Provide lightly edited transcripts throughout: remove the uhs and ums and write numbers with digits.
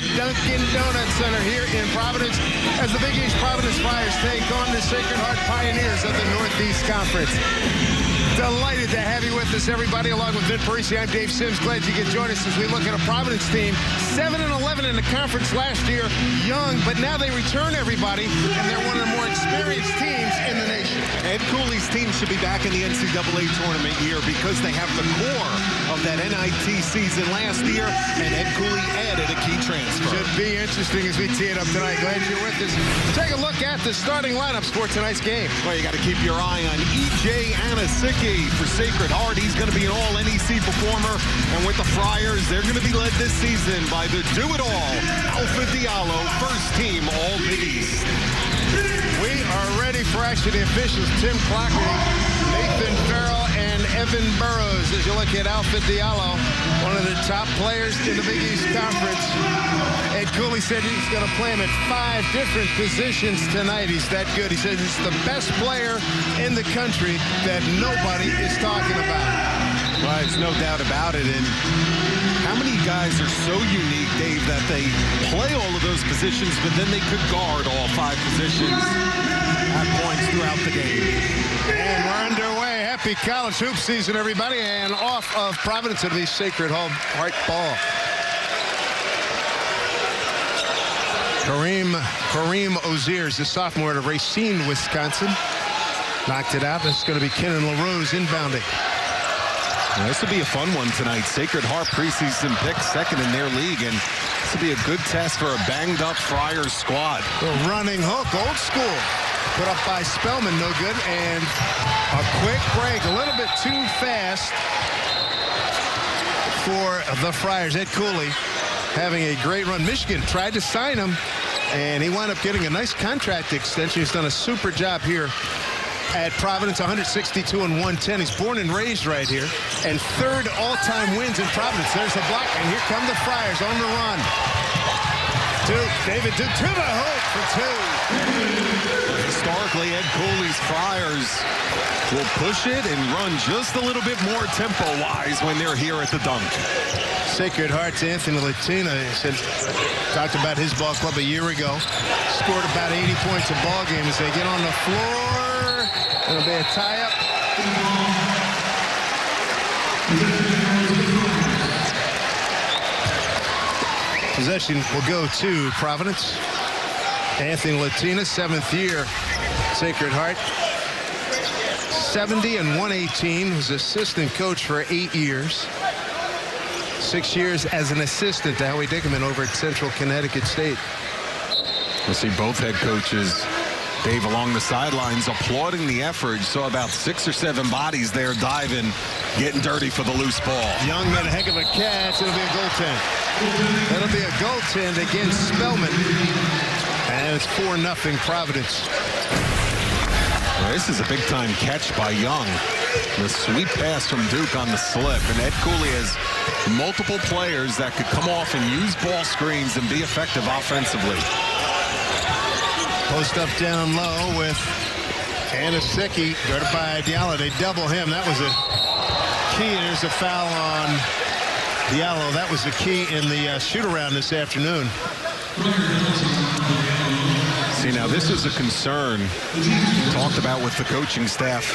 the Dunkin' Donuts Center here in Providence as the Big East Providence Friars take on the Sacred Heart Pioneers of the Northeast Conference. Delighted to have you with us, everybody, along with Vin Parisi. I'm Dave Sims. Glad you could join us as we look at a Providence team 7-11 in the conference last year. Young, but now they return everybody, and they're one of the more experienced teams in the nation. Ed Cooley's team should be back in the NCAA tournament year because they have the core of that NIT season last year, and Ed Cooley added a key transfer. Should be interesting as we tee it up tonight. Glad you're with us. Take a look at the starting lineups for tonight's game. Well, you got to keep your eye on E.J. Anasicki for Sacred Heart. He's going to be an all-NEC performer, and with the Friars, they're going to be led this season by the do-it-all, Alpha Diallo, first team All-Big East. We are ready for action. The officials, Tim Clockerty, Nathan Farrell, and Evan Burrows. As you look at Alpha Diallo, one of the top players in the Big East Conference. Ed Cooley said he's going to play him at 5 different positions tonight. He's that good. He says he's the best player in the country that nobody is talking about. Well, there's no doubt about it. And how many guys are so unique, Dave, that they play all of those positions, but then they could guard all 5 positions at points throughout the game. And we're underway. Happy college hoop season, everybody. And off of Providence, it'll be Sacred Heart ball. Kareem Oziers, the sophomore out of Racine, Wisconsin. Knocked it out. This is going to be Kenan LaRose inbounding. Well, this will be a fun one tonight. Sacred Heart preseason pick, second in their league, and this will be a good test for a banged-up Friars squad. The running hook, old school. Put up by Spellman, no good, and a quick break, a little bit too fast for the Friars. Ed Cooley having a great run. Michigan tried to sign him, and he wound up getting a nice contract extension. He's done a super job here at Providence, 162 and 110. He's born and raised right here, and 3rd all-time wins in Providence. There's the block, and here come the Friars on the run. David Duke to the hoop for 2. Historically, Ed Cooley's Friars will push it and run just a little bit more tempo-wise when they're here at the dunk. Sacred Heart's Anthony Latina talked about his ball club a year ago. Scored about 80 points a ball game as they get on the floor. It'll be a tie-up. Possession will go to Providence. Anthony Latina, 7th year, Sacred Heart. 70 and 118, was assistant coach for 8 years. 6 years as an assistant to Howie Dickerman over at Central Connecticut State. We'll see both head coaches, Dave, along the sidelines applauding the effort. You saw about 6 or 7 bodies there diving, getting dirty for the loose ball. Young made a heck of a catch. It'll be a goaltend. That'll be a goaltend against Spellman. And it's 4-0 Providence. Well, this is a big-time catch by Young. The sweet pass from Duke on the slip. And Ed Cooley has multiple players that could come off and use ball screens and be effective offensively. Post up down low with Anasicki, guarded by Diallo. They double him. That was a key. There's a foul on Diallo. That was the key in the shoot-around this afternoon. See, now this is a concern talked about with the coaching staff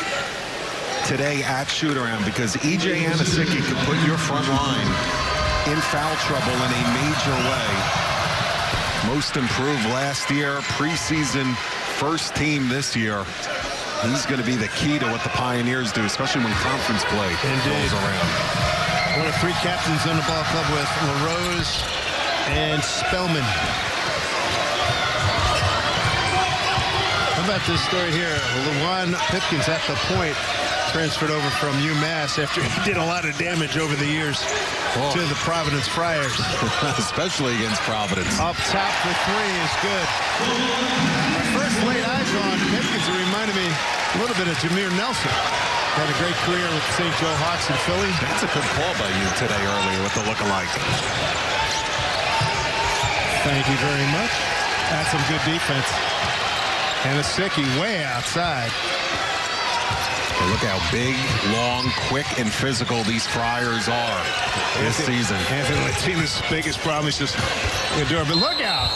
today at shoot-around, because E.J. Anasicki could put your front line in foul trouble in a major way. Most improved last year, preseason first team this year. He's going to be the key to what the Pioneers do, especially when conference play rolls around. One of 3 captains on the ball club with LaRose and Spellman. How about this story here? LaJuan Pipkins at the point, transferred over from UMass after he did a lot of damage over the years to the Providence Friars. Especially against Providence. Up top for 3 is good. My first laid eyes on Pipkins, it reminded me a little bit of Jameer Nelson. Had a great career with St. Joe Hawks in Philly. That's a good call by you today earlier with the look-alike. Thank you very much. That's some good defense. Anasicki way outside. But look how big, long, quick, and physical these Friars are this season. Anthony Latina's biggest problem is just endure. But look out!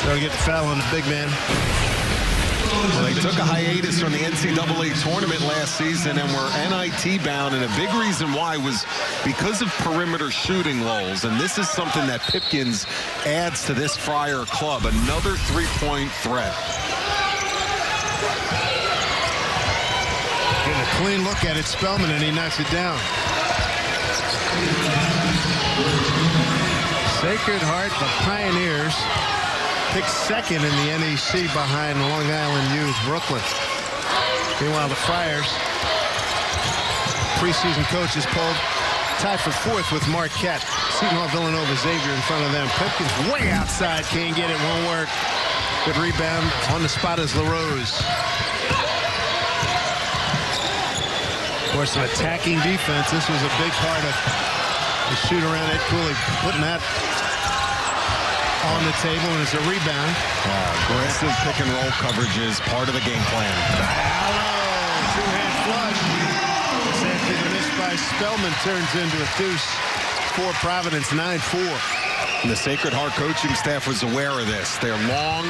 Trying to get the foul on the big man. Well, they took a hiatus from the NCAA tournament last season and were NIT bound, and a big reason why was because of perimeter shooting lulls. And this is something that Pipkins adds to this Friar club, another three-point threat. Getting a clean look at it, Spellman, and he knocks it down. Sacred Heart, the Pioneers, picked second in the NEC behind Long Island U's Brooklyn. Meanwhile, the Friars, preseason coaches polled, tied for fourth with Marquette. Seton Hall, Villanova, Xavier in front of them. Pipkins way outside, can't get it, won't work. Good rebound on the spot is LaRose. Of course, an attacking defense. This was a big part of the shoot around. Ed Cooley putting that on the table, and it's a rebound. Aggressive pick and roll coverage is part of the game plan. Two-hand flush. This after the miss by Spellman turns into a deuce for Providence, 9-4. The Sacred Heart coaching staff was aware of this. Their long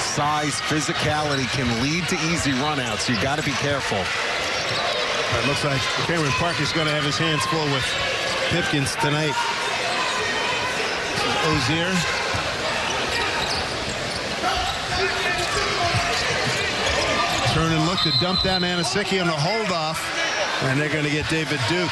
size, physicality can lead to easy runouts. You got to be careful. It looks like Cameron Parker's going to have his hands full with Pipkins tonight. Ozier. Turn and look to dump down Anosike on the holdoff, and they're going to get David Duke.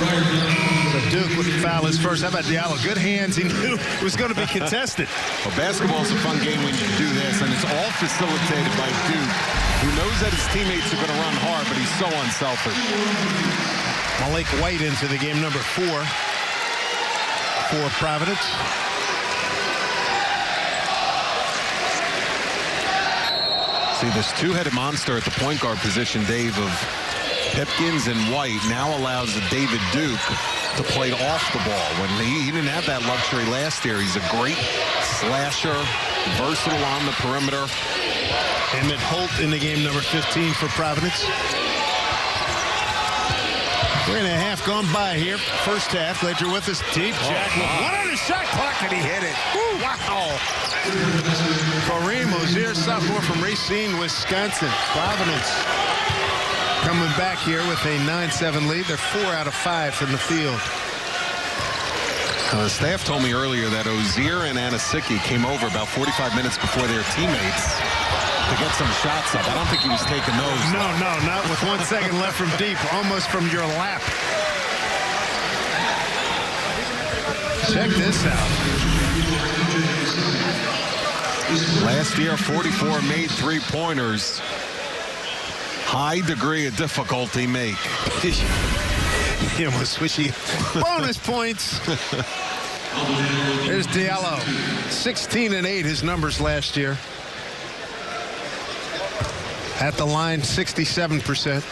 So Duke would foul his first. How about Diallo? Good hands. He knew it was going to be contested. Well, basketball's a fun game when you do this, and it's all facilitated by Duke, who knows that his teammates are going to run hard, but he's so unselfish. Malik White into the game, number 4 for Providence. See, this two-headed monster at the point guard position, Dave, of Pipkins and White now allows David Duke to play off the ball. When he didn't have that luxury last year. He's a great slasher, versatile on the perimeter. Emmett Holt in the game, number 15 for Providence. 3.5 gone by here. First half. Glad you're with us. Deep Jack with one on the shot clock, and he hit it. Woo, wow. Kareem Ozier, sophomore from Racine, Wisconsin. Providence coming back here with a 9-7 lead. They're 4 out of 5 from the field. The staff told me earlier that Ozier and Anosike came over about 45 minutes before their teammates to get some shots up. I don't think he was taking those. No, not with 1 second left from deep, almost from your lap. Check this out. Last year, 44 made three-pointers. High degree of difficulty make. You almost wish he... Bonus points. There's Diallo. 16 and 8, his numbers last year. At the line, 67%.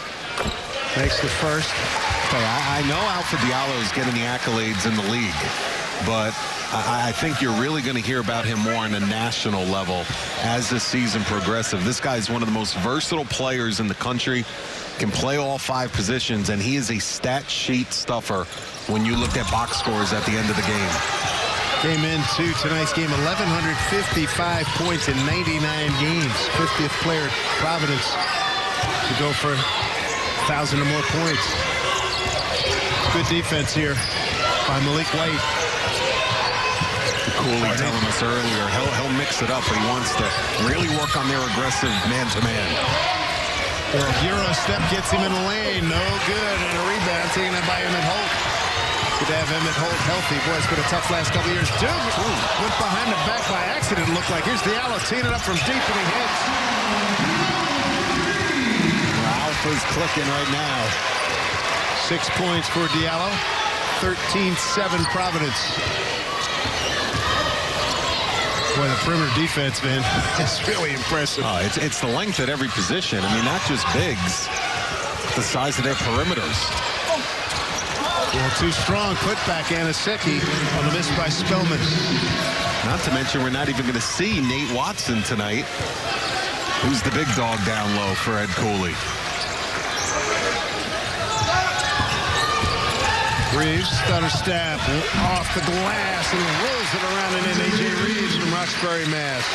Makes the first. Okay, I know Alpha Diallo is getting the accolades in the league, but I think you're really going to hear about him more on a national level as the season progresses. This guy is one of the most versatile players in the country, can play all 5 positions, and he is a stat sheet stuffer when you look at box scores at the end of the game. Came into tonight's game, 1,155 points in 99 games. 50th player, Providence, to go for 1,000 or more points. Good defense here by Malik White. Cooley telling us earlier, he'll mix it up, but he wants to really work on their aggressive man-to-man. Euro step gets him in the lane. No good. And a rebound taken in by Emmett Holt. Good to have Emmett Holt healthy. Boy, it's been a tough last couple of years. Duke went behind the back by accident, it looked like. Here's Diallo teeing it up from deep, and he hits. Alpha's clicking right now. 6 points for Diallo. 13-7 Providence. Boy, the perimeter defense, man, it's really impressive. It's the length at every position. I mean, not just bigs, the size of their perimeters. Well, too strong. Put back Anosike on the miss by Spellman. Not to mention, we're not even going to see Nate Watson tonight, who's the big dog down low for Ed Cooley. Reeves, stutter step, off the glass, and rolls it around and in. A.J. Reeves from Roxbury, Mass.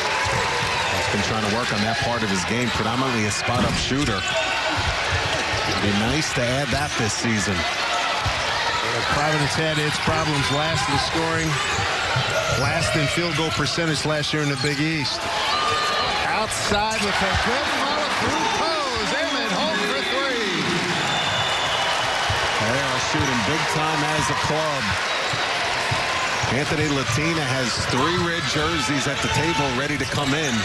He's been trying to work on that part of his game, predominantly a spot-up shooter. It'd be nice to add that this season. Providence had its problems last in scoring, last in field goal percentage last year in the Big East. Outside with a good follow-through pose. Emmett Holt for three. They are shooting big time as a club. Anthony Latina has 3 red jerseys at the table ready to come in,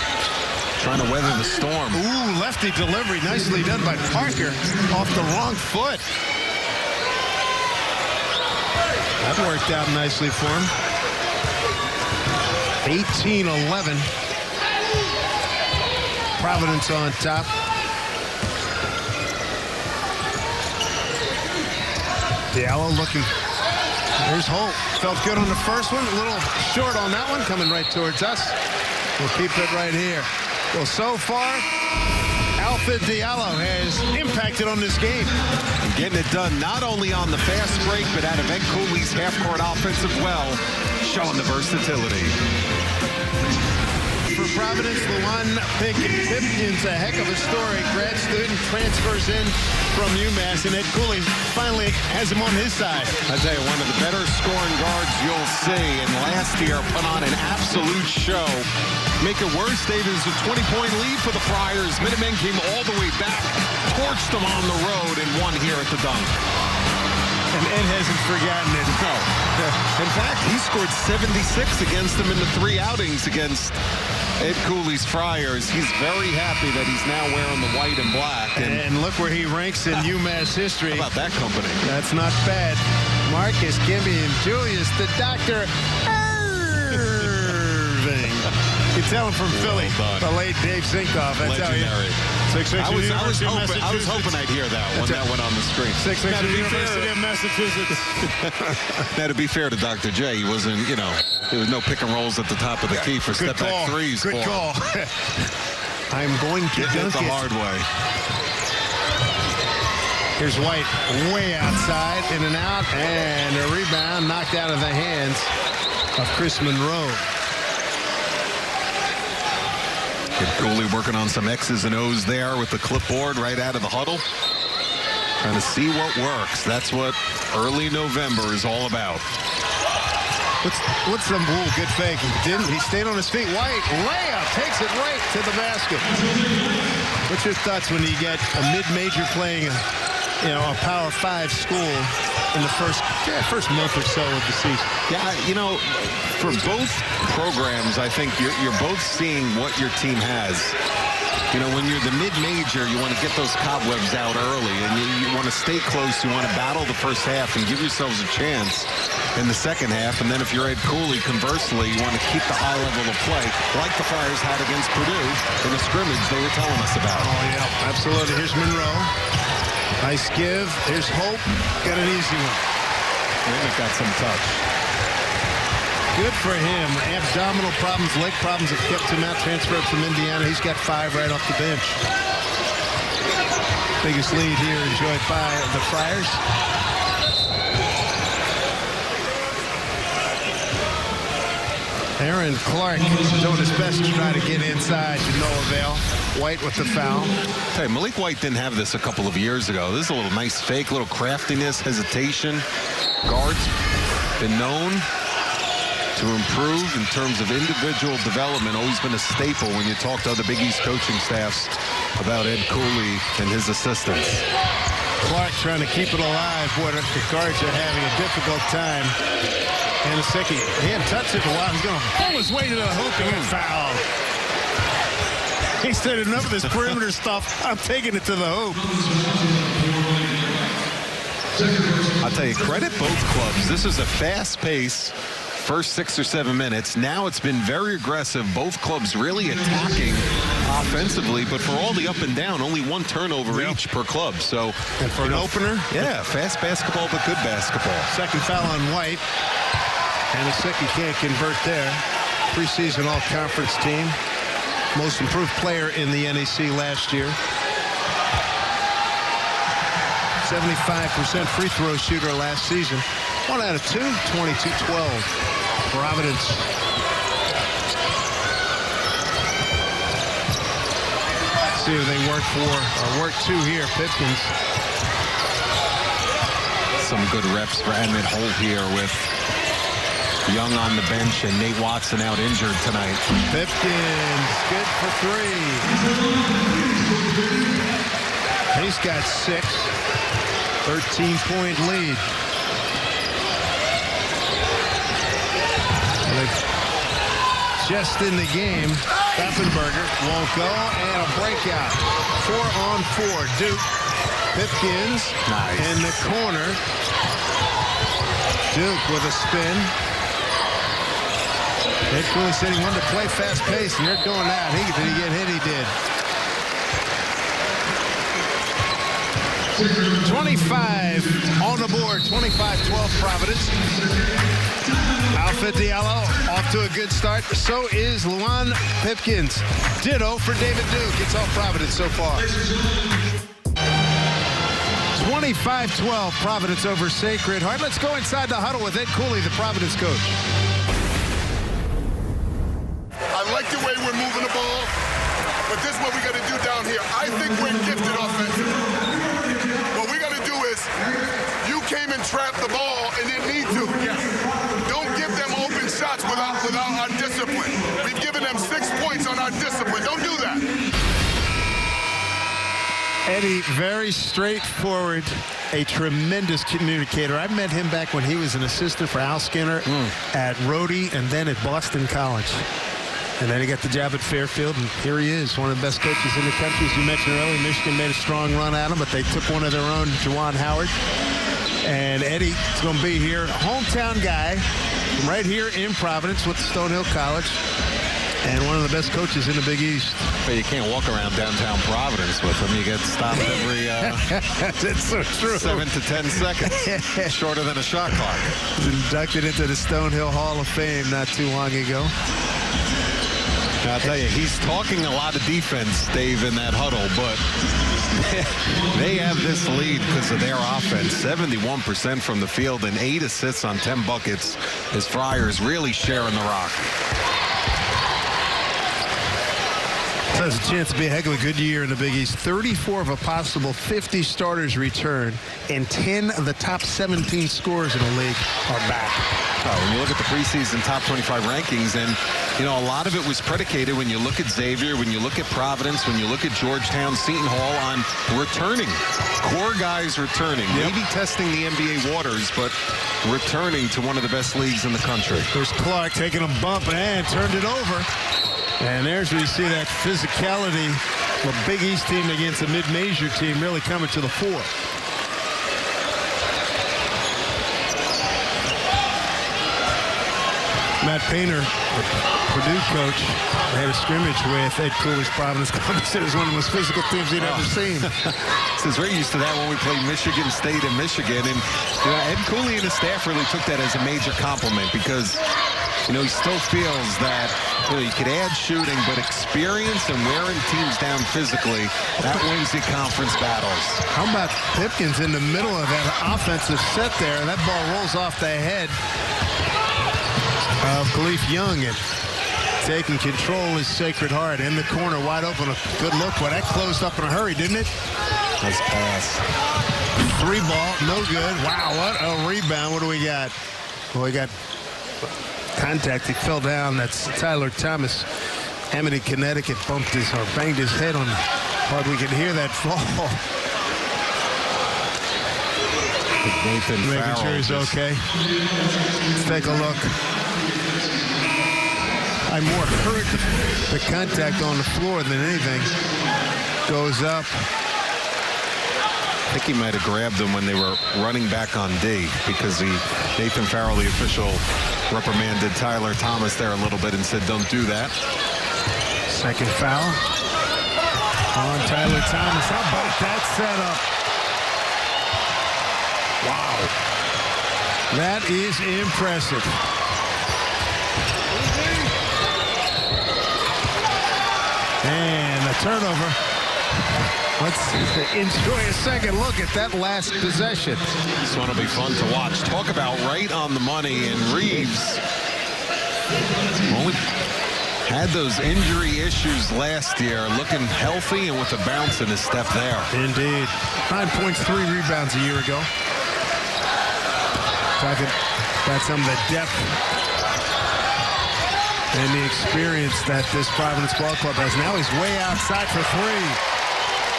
trying to weather the storm. Ooh, lefty delivery. Nicely done by Parker off the wrong foot. That worked out nicely for him. 18-11. Providence on top. Diallo looking. There's Holt. Felt good on the first one. A little short on that one. Coming right towards us. We'll keep it right here. Well, so far, Alfred Diallo has impacted on this game. And getting it done not only on the fast break, but out of Ed Cooley's half-court offensive well, showing the versatility. For Providence, Luan Pipkin's a heck of a story. Grad student transfers in from UMass, and Ed Cooley finally has him on his side. I tell you, one of the better scoring guards you'll see, and last year put on an absolute show. Make it worse, David, is a 20-point lead for the Friars. Minutemen came all the way back, torched them on the road, and won here at the Dunk. And Ed hasn't forgotten it. No. In fact, he scored 76 against them in the 3 outings against Ed Cooley's Friars. He's very happy that he's now wearing the white and black. And look where he ranks in UMass history. How about that company? That's not bad. Marcus, Kimby, and Julius, the Dr. Irving. You can tell him from Philly. The late Dave Zinkoff. That's legendary. How he, I was hoping I'd hear that when that went on the screen. University of Massachusetts. Now, to be fair to Dr. J, he wasn't, there was no pick and rolls at the top of the key for step-back threes. Good call. I'm going to dunk it the it. hard way. Here's White way outside, in and out, and a rebound knocked out of the hands of Chris Monroe. Cooley working on some X's and O's there with the clipboard right out of the huddle. Trying to see what works. That's what early November is all about. What's the good fake? He didn't. He stayed on his feet. White layup takes it right to the basket. What's your thoughts when you get a mid-major playing a Power 5 school in the first month or so of the season? Yeah, for both programs, I think you're both seeing what your team has. When you're the mid-major, you want to get those cobwebs out early, and you want to stay close. You want to battle the first half and give yourselves a chance in the second half. And then if you're Ed Cooley, conversely, you want to keep the high level of play, like the Friars had against Purdue in the scrimmage they were telling us about. Oh, yeah, absolutely. Here's Monroe. Nice give. Here's Hope. Got an easy one. Emmett got some touch. Good for him. Abdominal problems, leg problems have kept him out. Transferred from Indiana. He's got 5 right off the bench. Biggest lead here enjoyed by the Friars. Aaron Clark doing his best to try to get inside to no avail. White with the foul. Hey, Malik White didn't have this a couple of years ago. This is a little nice fake, a little craftiness, hesitation. Guards been known to improve in terms of individual development. Always been a staple when you talk to other Big East coaching staffs about Ed Cooley and his assistants. Clark trying to keep it alive. Boy, the guards are having a difficult time. Anasicki, he hadn't touched it in a while. He's going to pull his way to the hoop and get fouled. He said, enough of this perimeter stuff. I'm taking it to the hoop. I'll tell you, credit both clubs. This is a fast pace. First 6 or 7 minutes. Now it's been very aggressive. Both clubs really attacking offensively, but for all the up and down, only 1 turnover each per club. So, and for an opener, yeah, fast basketball, but good basketball. Second foul on White. Anasicki can't convert there. preseason all-conference team. Most improved player in the NEC last year. 75% free throw shooter last season. 1 out of 2, 22-12. Providence. See who they work for, or work to here. Pipkins. Some good reps for Emmett Holt here with Young on the bench and Nate Watson out injured tonight. Pipkins, good for 3. He's got 6. 13-point lead. Just in the game, Effenberger won't go, and a breakout. 4-on-4. Duke. Pipkins in the corner. Duke with a spin. Ed Cooley said he wanted to play fast pace, and they're doing that. Did he get hit? He did. 25 on the board. 25-12 Providence. Alfred Diallo off to a good start. So is Luan Pipkins. Ditto for David Duke. It's all Providence so far. 25-12 Providence over Sacred Heart. Let's go inside the huddle with Ed Cooley, the Providence coach. I like the way we're moving the ball, but this is what we got to do down here. I think we're gifted offensively. What we got to do is, you came and trapped the ball and didn't need to. Don't give them open shots without our discipline. We've given them 6 points on our discipline. Don't do that. Eddie, very straightforward, a tremendous communicator. I met him back when he was an assistant for Al Skinner at Rhodey and then at Boston College. And then he got the job at Fairfield, and here he is, one of the best coaches in the country. As you mentioned earlier, Michigan made a strong run at him, but they took one of their own, Juwan Howard. And Eddie is going to be here, hometown guy, right here in Providence with Stonehill College, and one of the best coaches in the Big East. But you can't walk around downtown Providence with him. You get stopped every That's so true. 7 to 10 seconds, shorter than a shot clock. He was inducted into the Stonehill Hall of Fame not too long ago. I'll tell you, he's talking a lot of defense, Dave, in that huddle, but they have this lead because of their offense. 71% from the field and 8 assists on 10 buckets as Friars really sharing the rock. So there's a chance to be a heck of a good year in the Big East. 34 of a possible 50 starters return, and 10 of the top 17 scorers in the league are back. When you look at the preseason top 25 rankings, and you know, a lot of it was predicated when you look at Xavier, when you look at Providence, when you look at Georgetown, Seton Hall on returning. Core guys returning. Maybe testing the NBA waters, but returning to one of the best leagues in the country. There's Clark taking a bump and turned it over. And there's where you see that physicality of a Big East team against a mid-major team really coming to the fore. Matt Painter, the Purdue coach, had a scrimmage with Ed Cooley's Providence. Considered as one of the most physical teams he'd ever seen. Since we're used to that when we played Michigan State and Michigan. And you know, Ed Cooley and his staff really took that as a major compliment because, you know, he still feels that, you know, you could add shooting, but experience and wearing teams down physically, that wins the conference battles. How about Pipkins in the middle of that offensive set there, and that ball rolls off the head of Khalif Young, and taking control is Sacred Heart in the corner, wide open. A good look. Well, that closed up in a hurry, didn't it? Nice pass. 3 ball, no good. Wow, what a rebound. What do we got? Well, we got contact. He fell down. That's Tyler Thomas. Amity, Connecticut bumped his or banged his head on hard. We could hear that fall. Nathan Making Farrell sure he's okay. Let's take a look. I more hurt the contact on the floor than anything. Goes up. I think he might have grabbed him when they were running back on D because Nathan Farrell, the official, reprimanded Tyler Thomas there a little bit and said, don't do that. Second foul on Tyler Thomas. How about that setup? Wow. That is impressive. turnover. Let's enjoy a second look at that last possession. This one will be fun to watch. Talk about right on the money, and Reeves only had those injury issues last year, looking healthy and with a bounce in his step there. Indeed. 9 points, 3 rebounds a year ago. Talking about some of the depth and the experience that this Providence ball club has. Now he's way outside for 3.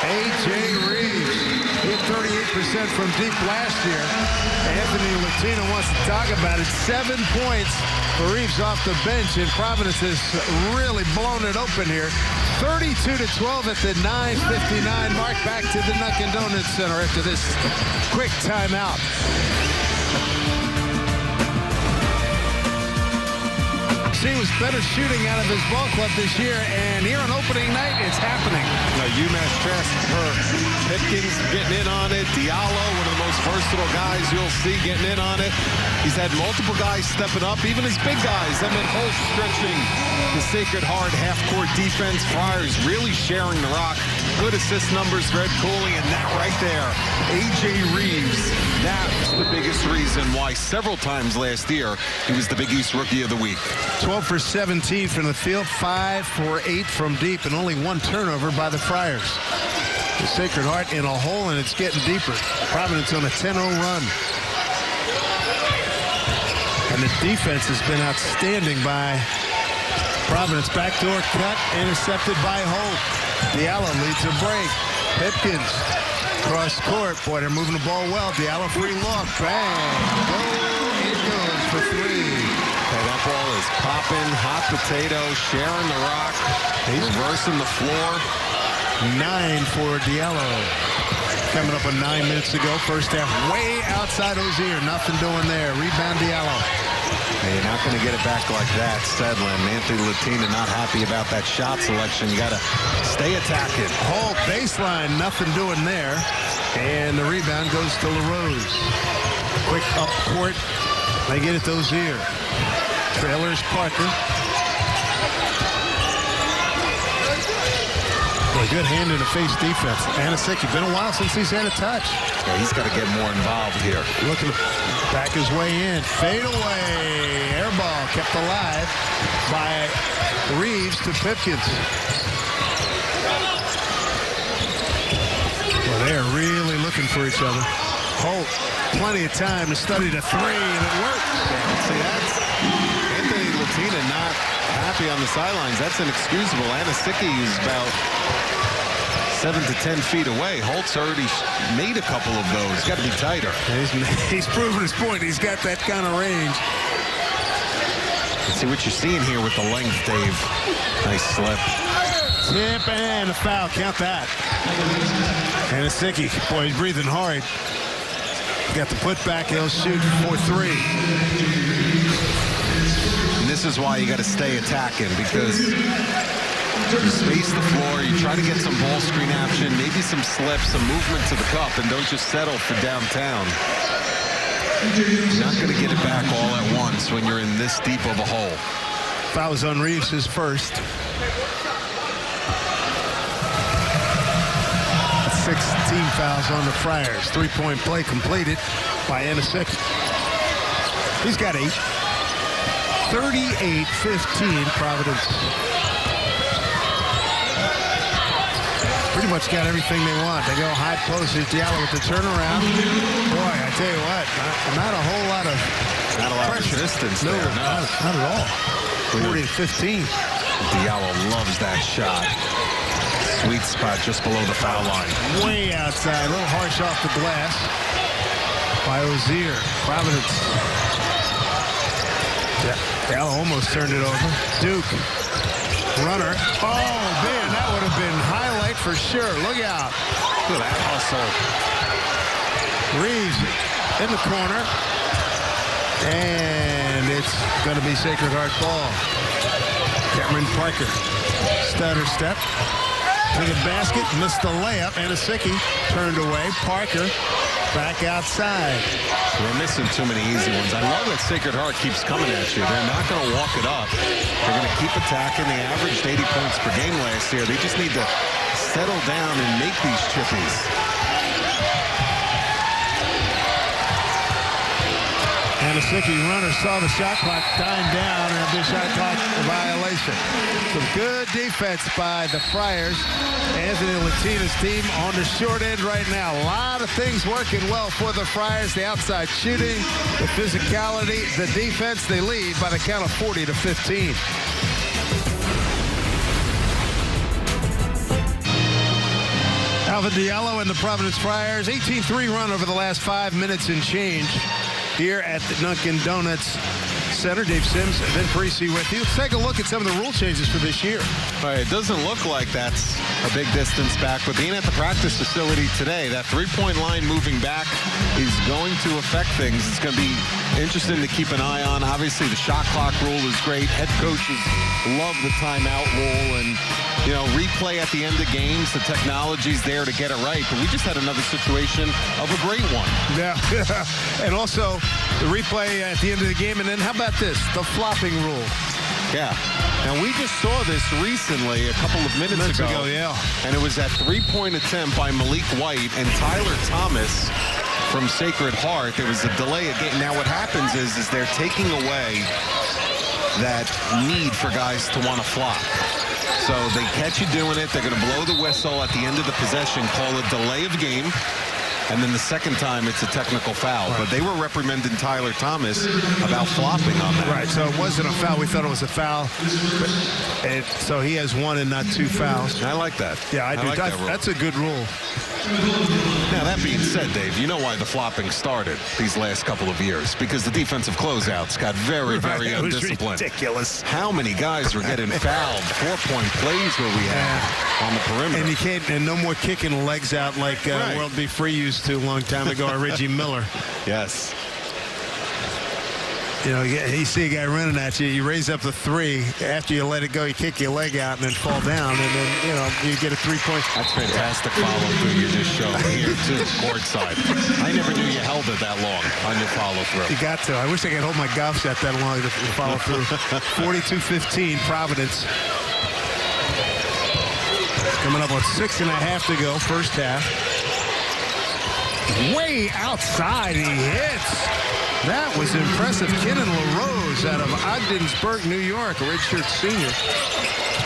A.J. Reeves hit 38% from deep last year. Anthony Latino wants to talk about it. 7 points for Reeves off the bench, and Providence has really blown it open here. 32-12 at the 9:59 mark. Back to the Dunkin' Donuts Center after this quick timeout. He was better shooting out of his ball club this year, and here on opening night, it's happening. UMass transfer Pipkins getting in on it. Diallo, one of the most versatile guys you'll see, getting in on it. He's had multiple guys stepping up, even his big guys. Emmett Holt stretching the Sacred Heart half-court defense. Friars really sharing the rock. Good assist numbers, Red Cooley, and that right there, A.J. Reeves. That's the biggest reason why several times last year he was the Big East Rookie of the Week. 12 for 17 from the field, 5 for 8 from deep, and only 1 turnover by the Friars. The Sacred Heart in a hole, and it's getting deeper. Providence on a 10-0 run. And the defense has been outstanding by Providence. Backdoor cut, intercepted by Holt. Diallo leads a break. Pipkins, cross court. Boy, they're moving the ball well. Diallo free look. Bang. It goes for 3. That ball is popping, hot potato, sharing the rock, reversing the floor. 9 for Diallo. Coming up on 9 minutes to go. First half way outside Ozier. Nothing doing there. Rebound Diallo. Hey, you're not going to get it back like that, Sedlin. Anthony Latina not happy about that shot selection. You got to stay attacking. Holt baseline. Nothing doing there. And the rebound goes to LaRose. Quick up court. They get it to Ozier. Trailers Parker. A good hand in the face defense. Anasicki, been a while since he's had a touch. Yeah, he's got to get more involved here. Looking to back his way in. Fade away. Air ball kept alive by Reeves to Pipkins. Well, they're really looking for each other. Holt, plenty of time to study the 3, and it works. See, that's Anthony Latina not happy on the sidelines. That's inexcusable. Anasicki is about 7 to 10 feet away. Holt's already made a couple of those. Got to be tighter. He's proven his point. He's got that kind of range. Let's see what you're seeing here with the length, Dave. Nice slip. Tip and a foul. Count that. Anasicki, boy, he's breathing hard. Got the putback. He'll shoot for 3. And this is why you got to stay attacking, because you space the floor, you try to get some ball screen action, maybe some slips, some movement to the cup, and don't just settle for downtown. You're not going to get it back all at once when you're in this deep of a hole. Foul was on Reeves, his first. 16 fouls on the Friars. 3-point play completed by Anasicki. He's got 8. 38-15 Providence. Pretty much got everything they want. They go high post. Diallo with the turnaround. Boy, I tell you what, not a whole lot of resistance there. No, not at all. 40-15. Diallo loves that shot. Sweet spot just below the foul line. Way outside. A little harsh off the glass by Ozier. Providence. Diallo almost turned it over. Duke. Runner. Oh, man, that would have been highlight for sure. Look out. Look at that hustle. Reeves in the corner. And it's going to be Sacred Heart ball. Cameron Parker. Stutter step. To the basket, missed the layup. Anasicki turned away. Parker back outside. They're missing too many easy ones. I love that Sacred Heart keeps coming at you. They're not going to walk it up. They're going to keep attacking. They averaged 80 points per game last year. They just need to settle down and make these chippies. Anosicki runner saw the shot clock dying down and a shot clock violation. Some good defense by the Friars. Anthony Latina's team on the short end right now. A lot of things working well for the Friars. The outside shooting, the physicality, the defense. They lead by the count of 40-15. Alvin Diallo and the Providence Friars, 18-3 run over the last 5 minutes and change here at the Dunkin' Donuts Center. Dave Sims, Vin Parisi with you. Let's take a look at some of the rule changes for this year. All right, it doesn't look like that's a big distance back, but being at the practice facility today, that three-point line moving back is going to affect things. It's going to be interesting to keep an eye on. Obviously, the shot clock rule is great. Head coaches love the timeout rule, and replay at the end of games. The technology's there to get it right, but we just had another situation of a great one. Yeah, and also the replay at the end of the game. And then how about this, the flopping rule? Yeah. Now, we just saw this recently a couple of minutes ago. Yeah. And it was that three-point attempt by Malik White and Tyler Thomas from Sacred Heart. There was a delay again. Now, what happens is they're taking away that need for guys to want to flop. So they catch you doing it. They're going to blow the whistle at the end of the possession, call it delay of game. And then the second time, it's a technical foul. Right. But they were reprimanding Tyler Thomas about flopping on that. Right, so it wasn't a foul. We thought it was a foul. So he has one and not two fouls. I like that. Yeah, I do. Like that rule. That's a good rule. Now, that being said, Dave, you know why the flopping started these last couple of years? Because the defensive closeouts got very, very undisciplined. Ridiculous. How many guys were getting fouled? 4-point plays where we had on the perimeter. And you can't, and no more kicking legs out like World Be Free used to a long time ago, or Reggie Miller. Yes. You see a guy running at you, you raise up the three. After you let it go, you kick your leg out and then fall down, and then, you get a 3-point. That's fantastic follow-through you just showed here, too, courtside. I never knew you held it that long on your follow-through. You got to. I wish I could hold my golf shot that long to follow through. 42-15, Providence. Coming up on 6.5 to go, first half. Way outside, he hits. That was impressive. Kenan LaRose out of Ogdensburg, New York, a redshirt senior.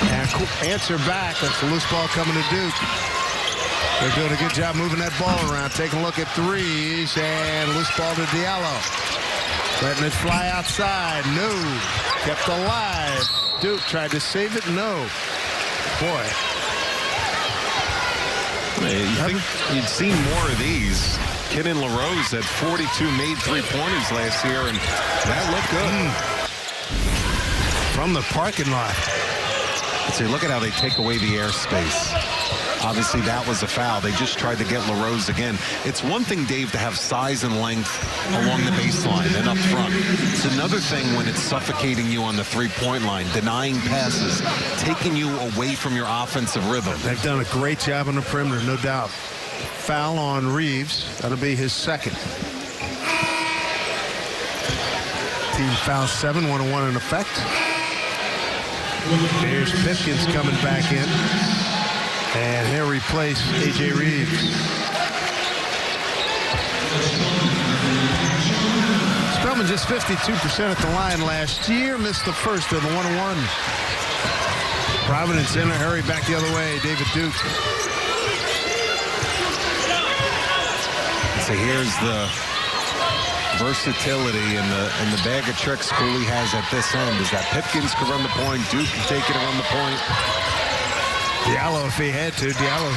And answer back. That's a loose ball coming to Duke. They're doing a good job moving that ball around. Taking a look at threes, and loose ball to Diallo. Letting it fly outside. No. Kept alive. Duke tried to save it. No. Boy. You think you'd seen more of these. Kenan LaRose had 42 made three-pointers last year, and that looked good. From the parking lot. See, look at how they take away the airspace. Obviously, that was a foul. They just tried to get LaRose again. It's one thing, Dave, to have size and length along the baseline and up front. It's another thing when it's suffocating you on the three-point line, denying passes, taking you away from your offensive rhythm. They've done a great job on the perimeter, no doubt. Foul on Reeves. That'll be his second. Team foul 7, 1-1 in effect. Here's Pipkins coming back in. And he'll replace A.J. Reeves. Spellman just 52% at the line last year. Missed the first of the 1-1. Providence in a hurry back the other way. David Duke. So here's the versatility and the bag of tricks Cooley has at this end is that Pipkins can run the point, Duke can take it and run the point. Diallo, if he had to, Diallo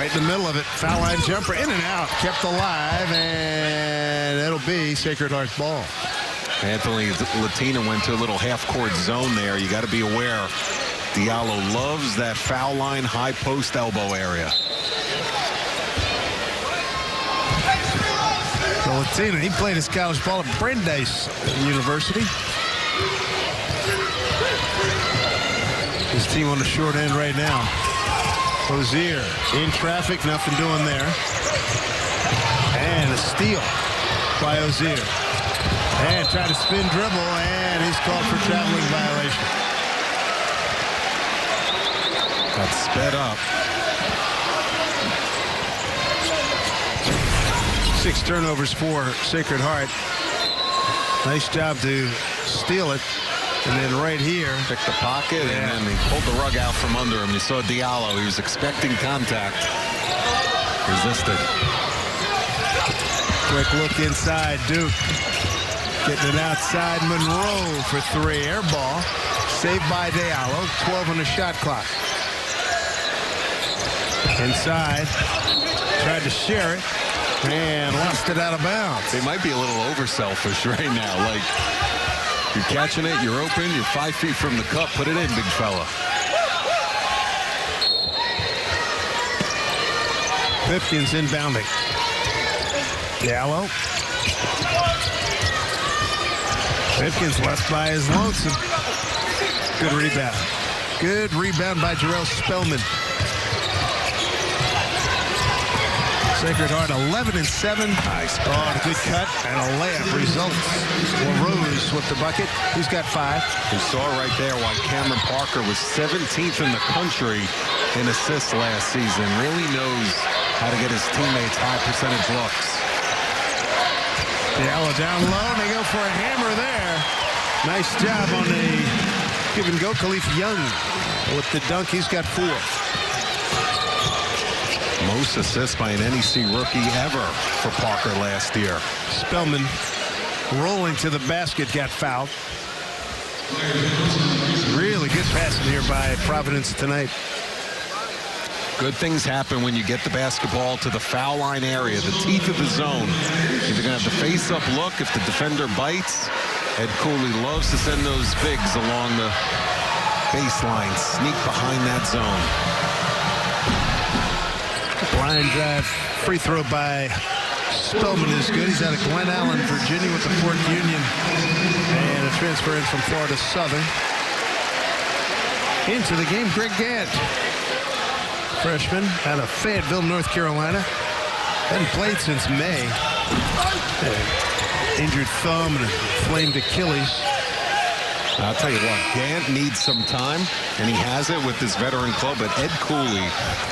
right in the middle of it. Foul line jumper, in and out, kept alive, and it'll be Sacred Heart's ball. Anthony Latina went to a little half-court zone there. You got to be aware. Diallo loves that foul line, high post elbow area. So Latina, he played his college ball at Brandeis University. His team on the short end right now. Rozier in traffic, nothing doing there. steal by Ozier. And tried to spin dribble, and he's called for traveling violation. Got sped up. 6 turnovers for Sacred Heart. Nice job to steal it. And then right here, Picked the pocket, and then he pulled the rug out from under him. You saw Diallo. He was expecting contact. Resisted. quick look inside. Duke getting it outside. Monroe for 3. Air ball. Saved by Diallo. 12 on the shot clock. Inside. Tried to share it. And lost it out of bounds. They might be a little over-selfish right now. Like, you're catching it, you're open, you're 5 feet from the cup. Put it in, big fella. Pipkins inbounding. Diallo. Pipkins left by his lonesome. Good rebound. Good rebound by Jarrell Spellman. Sacred Heart 11-7. Nice. Oh, a good cut and a layup results. LaRose with the bucket. He's got 5. You saw right there why Cameron Parker was 17th in the country in assists last season. Really knows how to get his teammates high percentage looks. Diallo down low, and they go for a hammer there. Nice job on the give and go. Khalif Young with the dunk. He's got 4. Most assists by an NEC rookie ever for Parker last year. Spellman rolling to the basket, got fouled. Really good passing here by Providence tonight. Good things happen when you get the basketball to the foul line area, the teeth of the zone. You're going to have the face-up look if the defender bites. Ed Cooley loves to send those bigs along the baseline, sneak behind that zone. Line drive free throw by Spellman is good. He's out of Glen Allen, Virginia with the Fort Union. And a transfer in from Florida Southern. Into the game, Greg Gant. Freshman out of Fayetteville, North Carolina. Hadn't played since May. Injured thumb and inflamed Achilles. I'll tell you what, Gant needs some time, and he has it with this veteran club, but Ed Cooley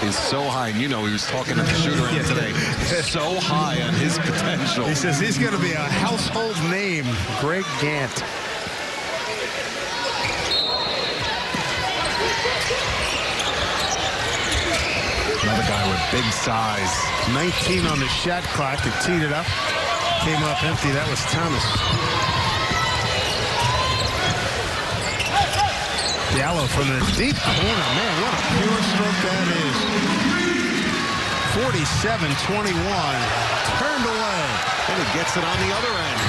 is so high, and you know he was talking to the shooter today, so high on his potential. He says he's going to be a household name, Greg Gant. Another guy with big size. 19 on the shot clock. They teed it up. Came up empty. That was Thomas. Diallo from the deep corner. Man, what a pure stroke that is. 47-21. Turned away. And he gets it on the other end.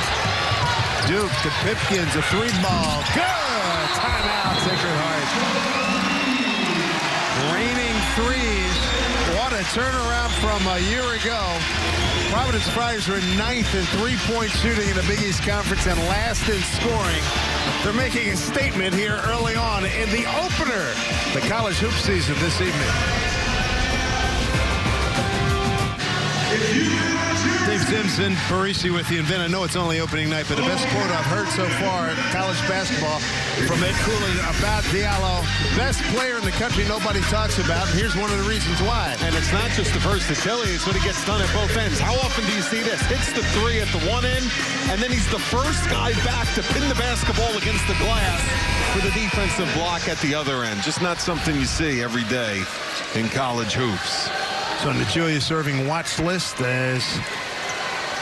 Duke to Pipkins. A 3-ball. Good. Timeout, Sacred Heart. Raining threes. What a turnaround from a year ago. Providence Friars were 9th in three-point shooting in the Big East Conference and last in scoring. They're making a statement here early on in the opener, the college hoop season this evening. Dave Simpson, Parisi with you. And Vin, I know it's only opening night, but the best quote I've heard so far in college basketball from Ed Cooley about Diallo. Best player in the country nobody talks about, and here's one of the reasons why. And it's not just the versatility, it's what he gets done at both ends. How often do you see this? Hits the 3 at the one end, and then he's the first guy back to pin the basketball against the glass for the defensive block at the other end. Just not something you see every day in college hoops. So on the Julius Erving watch list as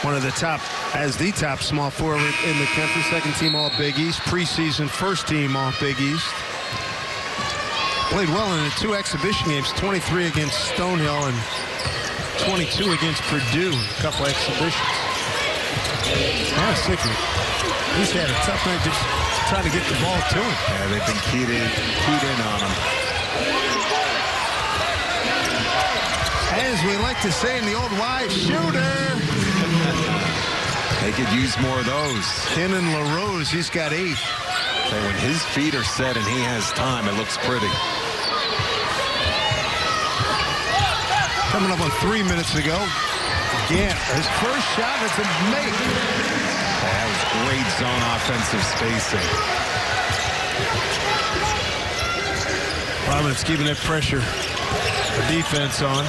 one of the top, as the top small forward in the country, 2nd team All Big East, preseason 1st team All Big East. Played well in the 2 exhibition games, 23 against Stonehill and 22 against Purdue in a couple exhibitions. Sickly. He's had a tough night just trying to get the ball to him. Yeah, they've been keyed in on him. As we like to say in the old Y, shooter. They could use more of those. Kenan LaRose, he's got 8. So when his feet are set and he has time, it looks pretty. Coming up on 3 minutes to go. Gant, his first shot, it's a make. That was great zone offensive spacing. Providence keeping that pressure, the defense on.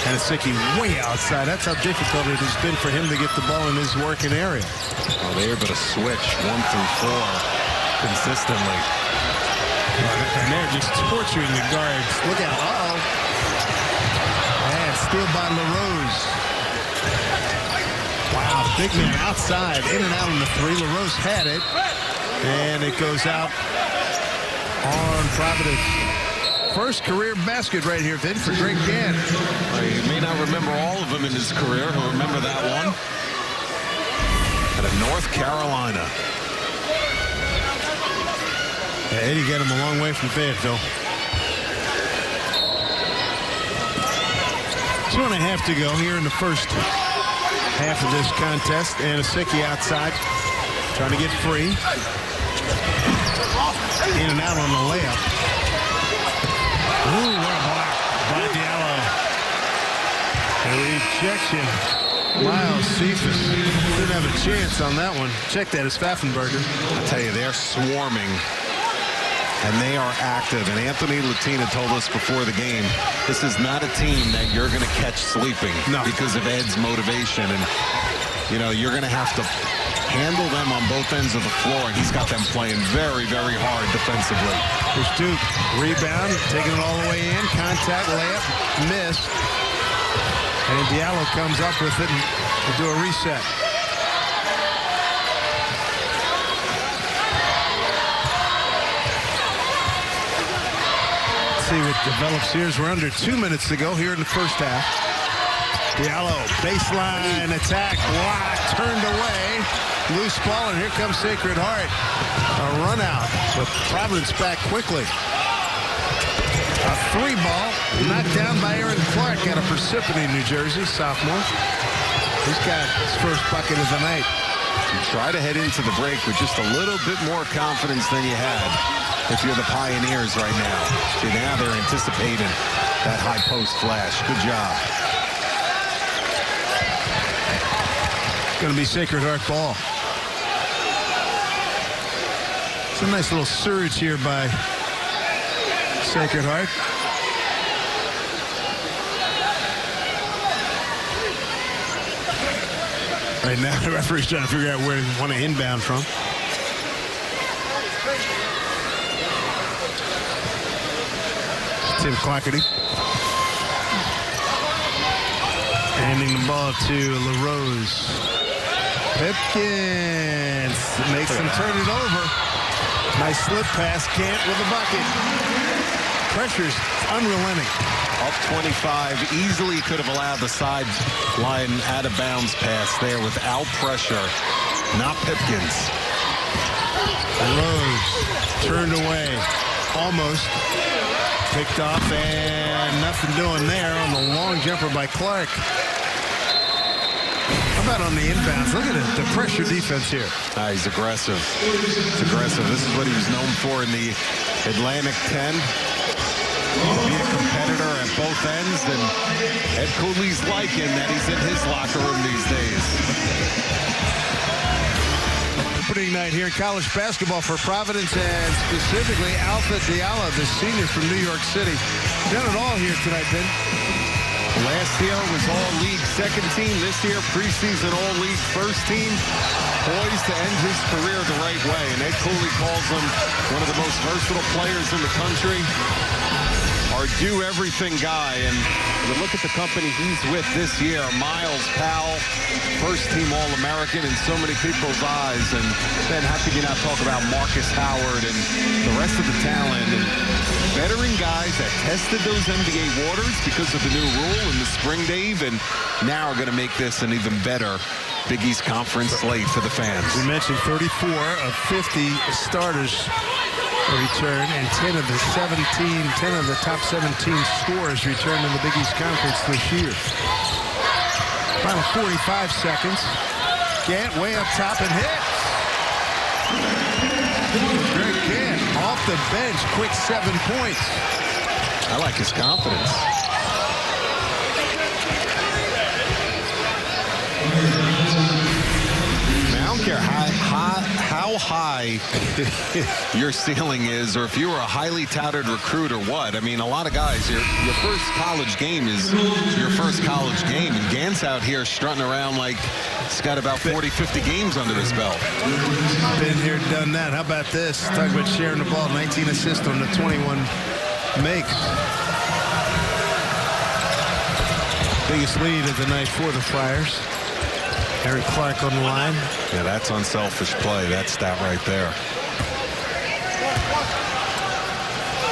And Asicki way outside. That's how difficult it has been for him to get the ball in his working area. Well, they're able to switch 1 through 4 consistently. And they're just torturing the guards. Look out. Uh-oh. And steal by LaRose. Wow, big man outside. In and out on the 3. LaRose had it. And it goes out on Providence. First career basket right here, Vin, for Greg Gant. Well, you may not remember all of them in his career. He'll remember that one. Out of North Carolina. Yeah, Eddie got him a long way from Fayetteville. 2.5 to go here in the first half of this contest. And Asicki outside, trying to get free. In and out on the layup. Ooh, what a block by Diallo. Rejection. Miles Cephas didn't have a chance on that one. Check that, it's Pfaffenberger. I tell you, they're swarming. And they are active. And Anthony Latina told us before the game, this is not a team that you're going to catch sleeping because of Ed's motivation. And, you know, you're going to have to handle them on both ends of the floor. And he's got them playing very, very hard defensively. Here's Duke. Rebound, taking it all the way in. Contact, layup, missed. And Diallo comes up with it and will do a reset. See what develops here as we're under 2 minutes to go here in the first half. Diallo, baseline attack, blocked, turned away. Loose ball, and here comes Sacred Heart. A run out, but Providence back quickly. A 3 ball, knocked down by Aaron Clark out of Parsippany, New Jersey, sophomore. He's got his first bucket of the night. You try to head into the break with just a little bit more confidence than you had if you're the Pioneers right now. See, now they're anticipating that high post flash. Good job. It's going to be Sacred Heart ball. It's a nice little surge here by Sacred Heart. Right now, the referee's trying to figure out where they want to inbound from. Tim Clackerty. Handing the ball to LaRose. Pipkins makes him turn it over. Nice slip pass, Gant with a bucket. Pressure's unrelenting. Up 25, easily could have allowed the sideline out of bounds pass there without pressure. Not Pipkins. Rose turned away, almost picked off, and nothing doing there on the long jumper by Clark. How about on the inbounds? Look at it, the pressure defense here. He's aggressive. He's aggressive. This is what he was known for in the Atlantic 10. Be a competitor at both ends, and Ed Cooley's liking that he's in his locker room these days. Opening night here in college basketball for Providence, and specifically Alpha Diallo, the senior from New York City. Done it all here tonight, Ben. Last year was all-league second team. This year, preseason all-league first team. Poised to end his career the right way, and Ed Cooley calls him one of the most versatile players in the country. Our do-everything guy, and you look at the company he's with this year, Miles Powell, first-team All-American in so many people's eyes, and then how could you not talk about Marcus Howard and the rest of the talent, and veteran guys that tested those NBA waters because of the new rule in the spring, Dave, and now are going to make this an even better Big East Conference slate for the fans. We mentioned 34 of 50 starters return, and 10 of the top 17 scorers return in the Big East Conference this year. Final 45 seconds. Gant way up top and hits. Greg Gant off the bench, quick 7 points. I like his confidence. high your ceiling is, or if you were a highly touted recruit or what. I mean, a lot of guys, your first college game is your first college game. And Gant's out here strutting around like he's got about 40, 50 games under his belt. Been here, done that. How about this? Talk about sharing the ball. 19 assists on the 21 makes. Biggest lead of the night for the Friars. Eric Clark on the line. Yeah, that's unselfish play. That stat right there.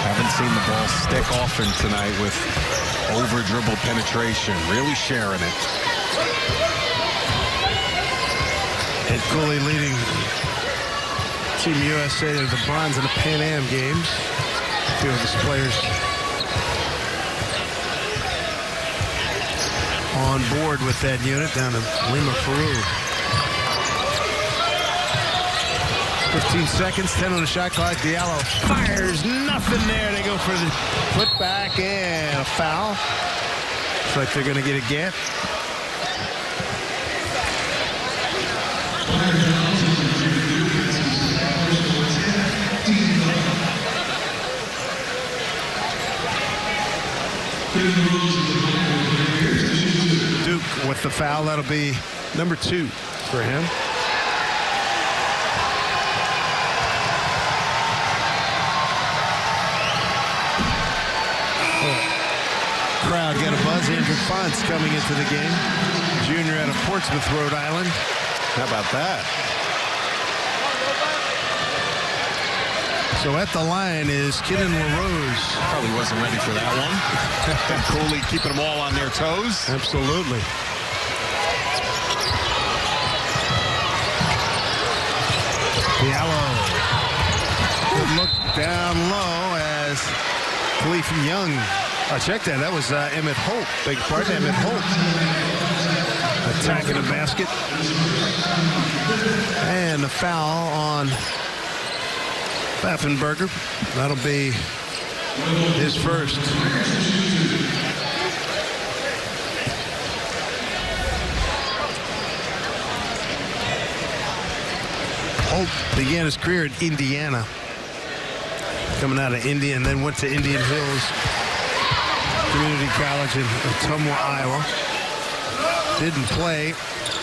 Haven't seen the ball stick often tonight with over-dribble penetration. Really sharing it. Ed Cooley leading Team USA to the bronze in the Pan Am Games. A few of his players on board with that unit down in Lima, Peru. 15 seconds, 10 on the shot clock. Diallo fires, nothing there. They go for the putback and a foul. Looks like they're going to get a get. Duke with the foul. That'll be number 2 for him. Crowd get a buzz. Andrew Fonts coming into the game. Junior out of Portsmouth, Rhode Island. How about that? So at the line is Kenan LaRose. Probably wasn't ready for that one. Cooley keeping them all on their toes. Absolutely. Diallo. Good look down low as Khalif Young. Oh, check that. That was Emmett Holt. Big part, Emmett Holt. Attacking the basket. And a foul on Pfaffenberger. That'll be his first. Holt began his career at Indiana. Coming out of India and then went to Indian Hills Community College in Ottumwa, Iowa. Didn't play a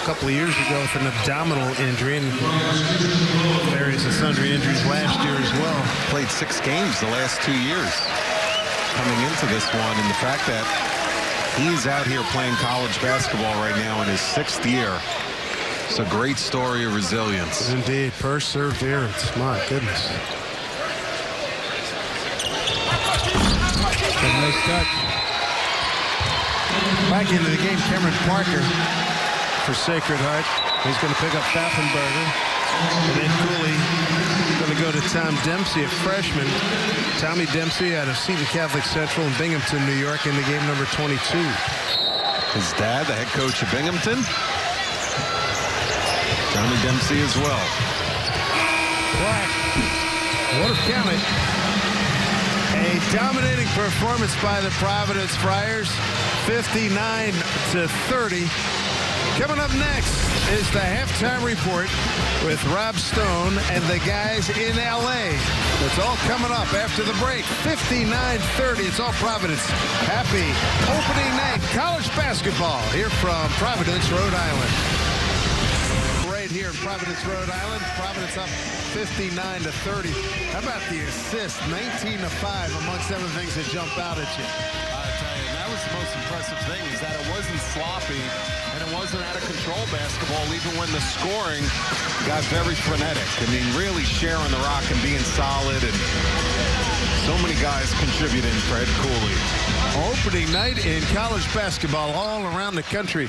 couple of years ago with an abdominal injury and various and sundry injuries last year as well. Played 6 games the last 2 years coming into this one, and the fact that he's out here playing college basketball right now in his 6th year. It's a great story of resilience. Indeed, perseverance. My goodness. A nice touch. Back into the game, Cameron Parker for Sacred Heart. He's going to pick up Pfaffenberger. And then Cooley going to go to Tom Dempsey, a freshman. Tommy Dempsey out of Seton Catholic Central in Binghamton, New York, in the game number 22. His dad, the head coach of Binghamton. Tommy Dempsey as well. Black. What a count it. A dominating performance by the Providence Friars, 59-30. Coming up next is the halftime report with Rob Stone and the guys in L.A. It's all coming up after the break. 59-30. It's all Providence. Happy opening night college basketball here from Providence, Rhode Island. Here in Providence, Rhode Island. Providence up 59-30. How about the assist? 19-5 amongst other things that jump out at you. I tell you, that was the most impressive thing, is that it wasn't sloppy and it wasn't out of control basketball, even when the scoring got very frenetic. I mean, really sharing the rock and being solid, and so many guys contributing for Ed Cooley. Opening night in college basketball all around the country.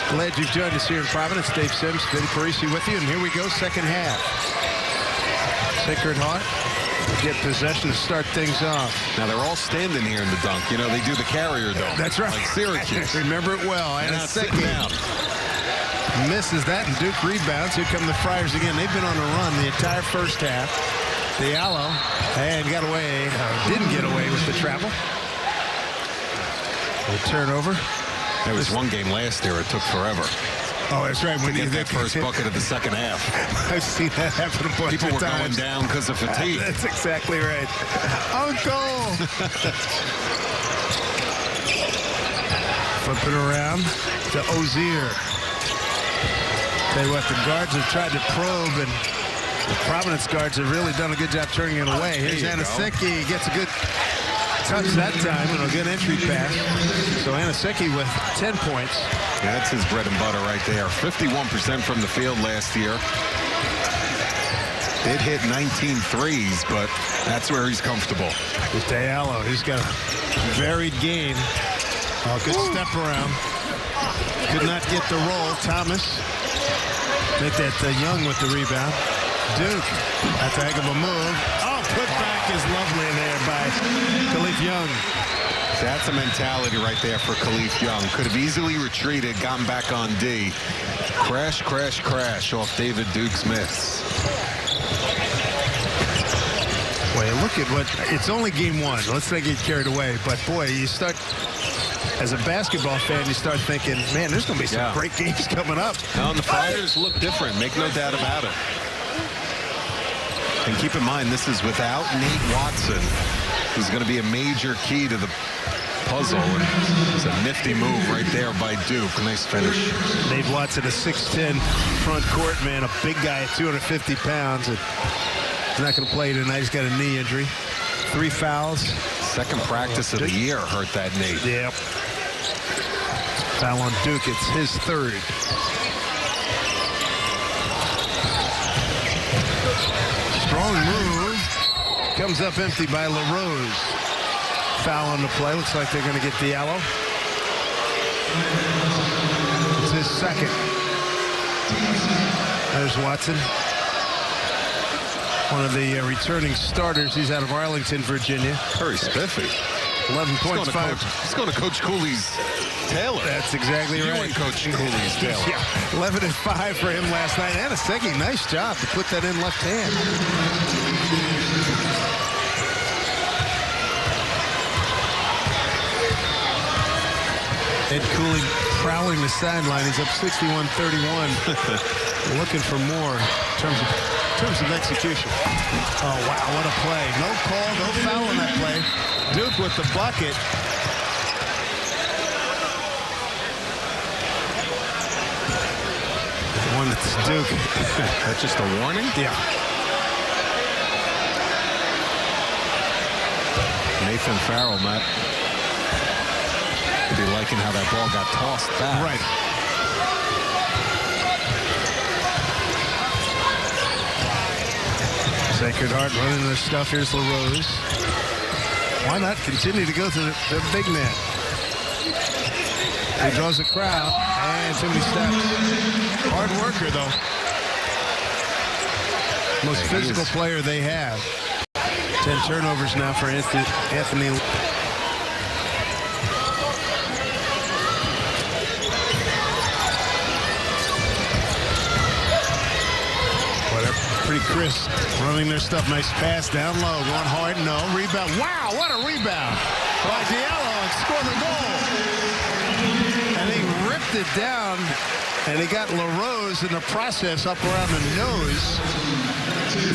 Glad you've joined us here in Providence. Dave Sims, Vinny Parisi with you, and here we go, second half. Sacred Heart will get possession to start things off. Now, they're all standing here in the dunk. You know, they do the carrier dome. That's right. Like Syracuse. Remember it well. And now a sitting down. Misses that, and Duke rebounds. Here come the Friars again. They've been on a run the entire first half. Diallo, and got away, didn't get away with the travel. A turnover. There was one game last year, it took forever. Oh, that's right. to get that first bucket of the second half. I've seen that happen a bunch People of were going times. down because of fatigue. That's exactly right. Uncle! Flipping around to Ozier. Tell you what, the guards have tried to probe, and the Providence guards have really done a good job turning it away. Here's Anosike. Gets a good touch that time and a good entry pass. So Anosike with 10 points. Yeah, that's his bread and butter right there. 51% from the field last year. Did hit 19 threes, but that's where he's comfortable. With Diallo, he's got a varied game. Oh, good step around. Could not get the roll. Thomas. Make that Young with the rebound. Duke. That's a heck of a move. Oh, putback is lovely there by Khalif Young. That's a mentality right there for Khalif Young. Could have easily retreated, gotten back on D. Crash, crash, crash off David Duke's miss. Boy, look at what, it's only game one. Let's not get carried away. But boy, you start, as a basketball fan, you start thinking, man, there's going to be some great games coming up. Now, the Friars look different, make no doubt about it. And keep in mind, this is without Nate Watson, who's going to be a major key to the puzzle. And it's a nifty move right there by Duke. Nice finish. Nate Watson, a 6'10 front court man, a big guy at 250 pounds. And he's not going to play tonight. He's got a knee injury. 3 fouls. Second practice of the year hurt that knee. Yep. Foul on Duke. It's his third. Strong move. Comes up empty by LaRose. Foul on the play. Looks like they're going to get Diallo. It's his second. There's Watson. One of the returning starters. He's out of Arlington, Virginia. Very spiffy. 11 points, 5. He's going to Coach Cooley's Taylor. That's exactly right. You and Coach Cooley's Taylor. Yeah, 11 and 5 for him last night. Anosike, nice job to put that in left hand. Ed Cooley prowling the sideline. He's up 61-31. Looking for more in terms of execution. Oh, wow, what a play. No call, no foul on that play. Duke with the bucket. One that's Duke. That's just a warning? Yeah. Nathan Farrell, Matt. Could be liking how that ball got tossed back. Right. Sacred Heart running their stuff. Here's LaRose. Why not continue to go to the big man? He draws a crowd. And too many steps. Hard worker, though. Most physical player they have. 10 turnovers now for Anthony. Pretty crisp, running their stuff. Nice pass down low, going hard. No rebound. Wow, what a rebound by Diallo, and score the goal. And he ripped it down, and he got LaRose in the process up around the nose.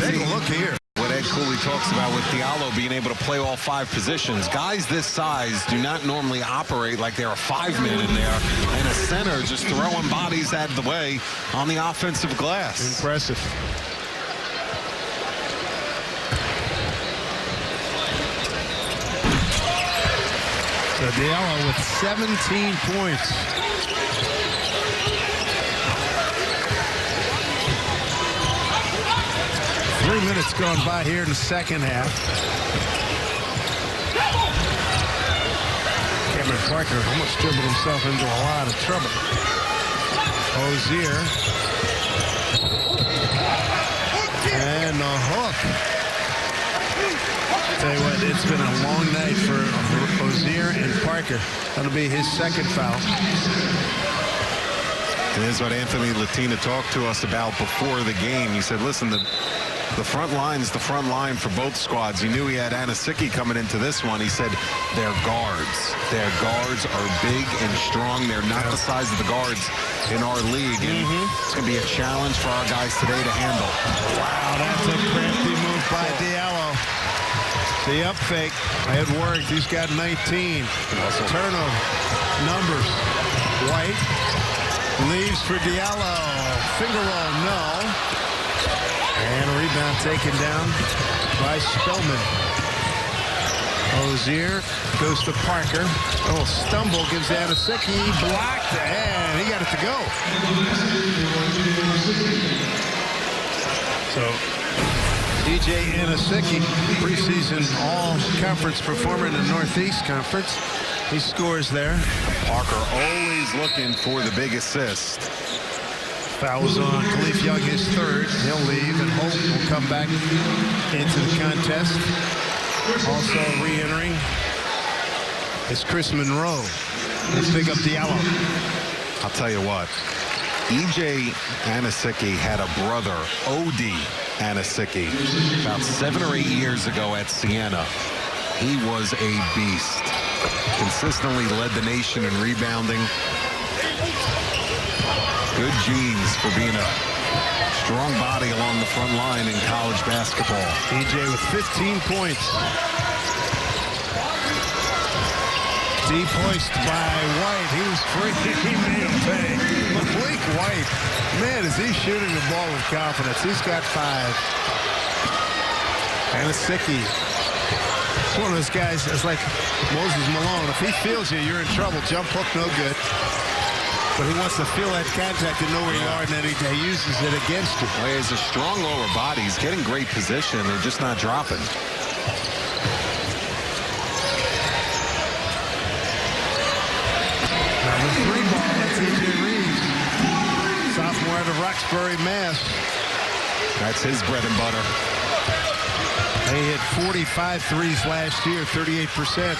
Take a look here. What Ed Cooley talks about with Diallo being able to play all 5 positions. Guys this size do not normally operate like they're a 5-man in there, and a center just throwing bodies out of the way on the offensive glass. Impressive. So Diallo with 17 points. Three minutes gone by here in the second half. Cameron Parker almost dribbled himself into a lot of trouble. Ozier. And the hook. Tell you what, it's been a long night for Ozier and Parker. That'll be his second foul. And this is what Anthony Latina talked to us about before the game. He said, listen, The front line's the front line for both squads. He knew he had Anosike coming into this one. He said, their guards. Their guards are big and strong. They're not the size of the guards in our league. And it's going to be a challenge for our guys today to handle. Wow, that's a crafty move by Diallo. The up fake. It worked. He's got 19. Turnover. Numbers. White. Leaves for Diallo. Finger roll, no. And a rebound taken down by Spellman. Ozier goes to Parker. A little stumble gives Anosike. Blocked, and he got it to go. So, DJ Anosike, preseason all-conference performer in the Northeast Conference. He scores there. Parker always looking for the big assist. Fouls on Khalif Young, his third. He'll leave, and Holt will come back into the contest. Also re-entering is Chris Monroe. Let's pick up Diallo. I'll tell you what, E.J. Anosike had a brother, O.D. Anosike, about 7 or 8 years ago at Siena. He was a beast. Consistently led the nation in rebounding. Good genes for being a strong body along the front line in college basketball. E.J. with 15 points. Deep hoist by White. He was free. He made him pay. Malik White. Man, is he shooting the ball with confidence. He's got 5. Anosike. It's one of those guys that's like Moses Malone. If he feels you, you're in trouble. Jump hook, no good. But he wants to feel that contact and know where you are, and then he uses it against you. Well, he has a strong lower body. He's getting great position. They're just not dropping. Number 3 ball, that's E.J. Reeves. Sophomore out of Roxbury, Mass. That's his bread and butter. They hit 45 threes last year, 38%.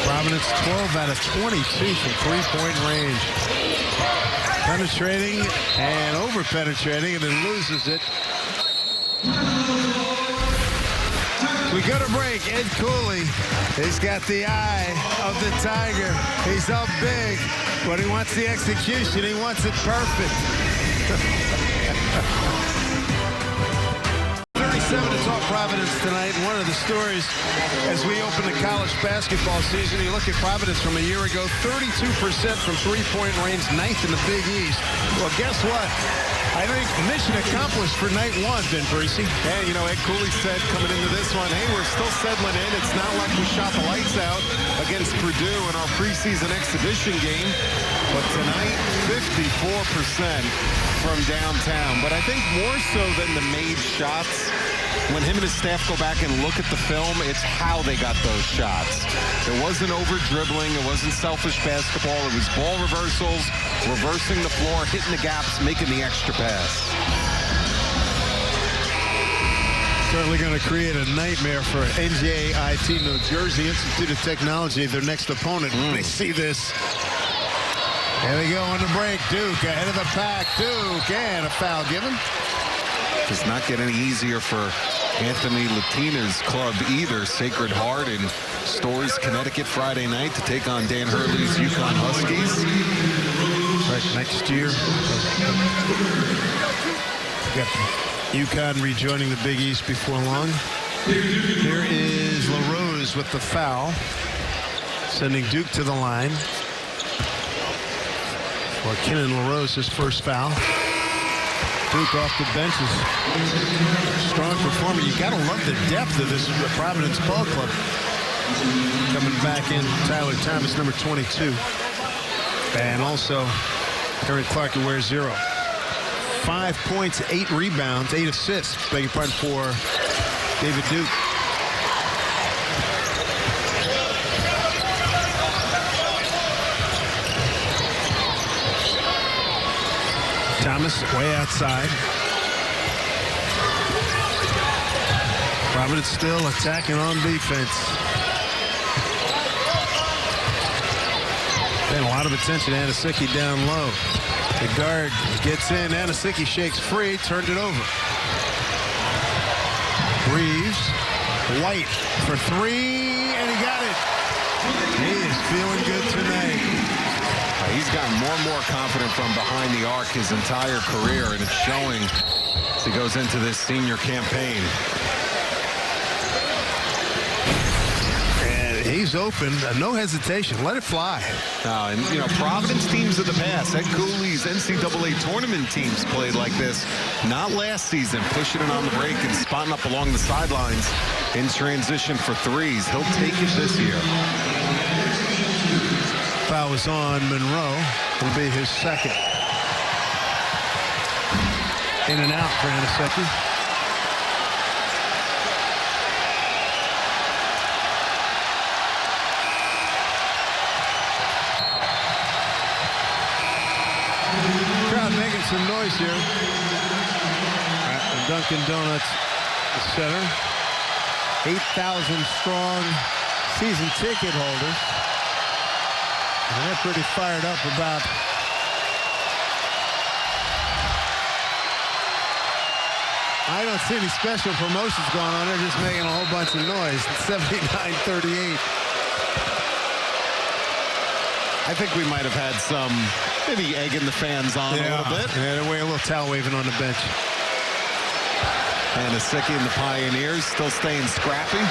Providence 12 out of 22 from three-point range. Penetrating and over-penetrating, and then loses it. We go to break. Ed Cooley, he's got the eye of the Tiger. He's up big, but he wants the execution. He wants it perfect. 37 to talk Providence tonight. One of the stories as we open the college basketball season, you look at Providence from a year ago, 32% from three-point range, 9th in the Big East. Well, guess what? I think mission accomplished for night 1, Ben Parisi. And, you know, Ed Cooley said coming into this one, hey, we're still settling in. It's not like we shot the lights out against Purdue in our preseason exhibition game. But tonight, 54% from downtown. But I think more so than the made shots, when him and his staff go back and look at the film, it's how they got those shots. It wasn't over-dribbling. It wasn't selfish basketball. It was ball reversals, reversing the floor, hitting the gaps, making the extra pass. Certainly going to create a nightmare for NJIT, New Jersey Institute of Technology, their next opponent. They see this. There they go on the break. Duke ahead of the pack. Duke, and a foul given. Does not get any easier for Anthony Latina's club either. Sacred Heart in Storrs, Connecticut, Friday night to take on Dan Hurley's UConn Huskies. Right, next year. Got UConn rejoining the Big East before long. Here is LaRose with the foul, sending Duke to the line. For Kenan LaRose, his first foul. Duke off the benches. Strong performer. You got to love the depth of this Providence ball club. Coming back in, Tyler Thomas, number 22. And also, Eric Clark, who wears 0. 5 points, 8 rebounds, 8 assists. Beg your pardon, for David Duke. Thomas way outside. Providence still attacking on defense. Paying a lot of attention to Anosike down low. The guard gets in. Anosike shakes free, turned it over. Reeves, White for three, and he got it. He is feeling good tonight. He's gotten more and more confident from behind the arc his entire career, and it's showing as he goes into this senior campaign. He's open, no hesitation. Let it fly. And, you know, Providence teams of the past, Ed Cooley's NCAA tournament teams played like this. Not last season, pushing it on the break and spotting up along the sidelines in transition for threes. He'll take it this year. Foul was on Monroe. It'll be his second. In and out for Anosike. Crowd making some noise here at the Dunkin' Donuts Center. 8,000 strong season ticket holders. And they're pretty fired up about I don't see any special promotions going on. They're just making a whole bunch of noise. 79-38. I think we might have had some maybe egging the fans on a little bit. Yeah, they're wearing a little towel waving on the bench. Anosike and the Pioneers still staying scrappy.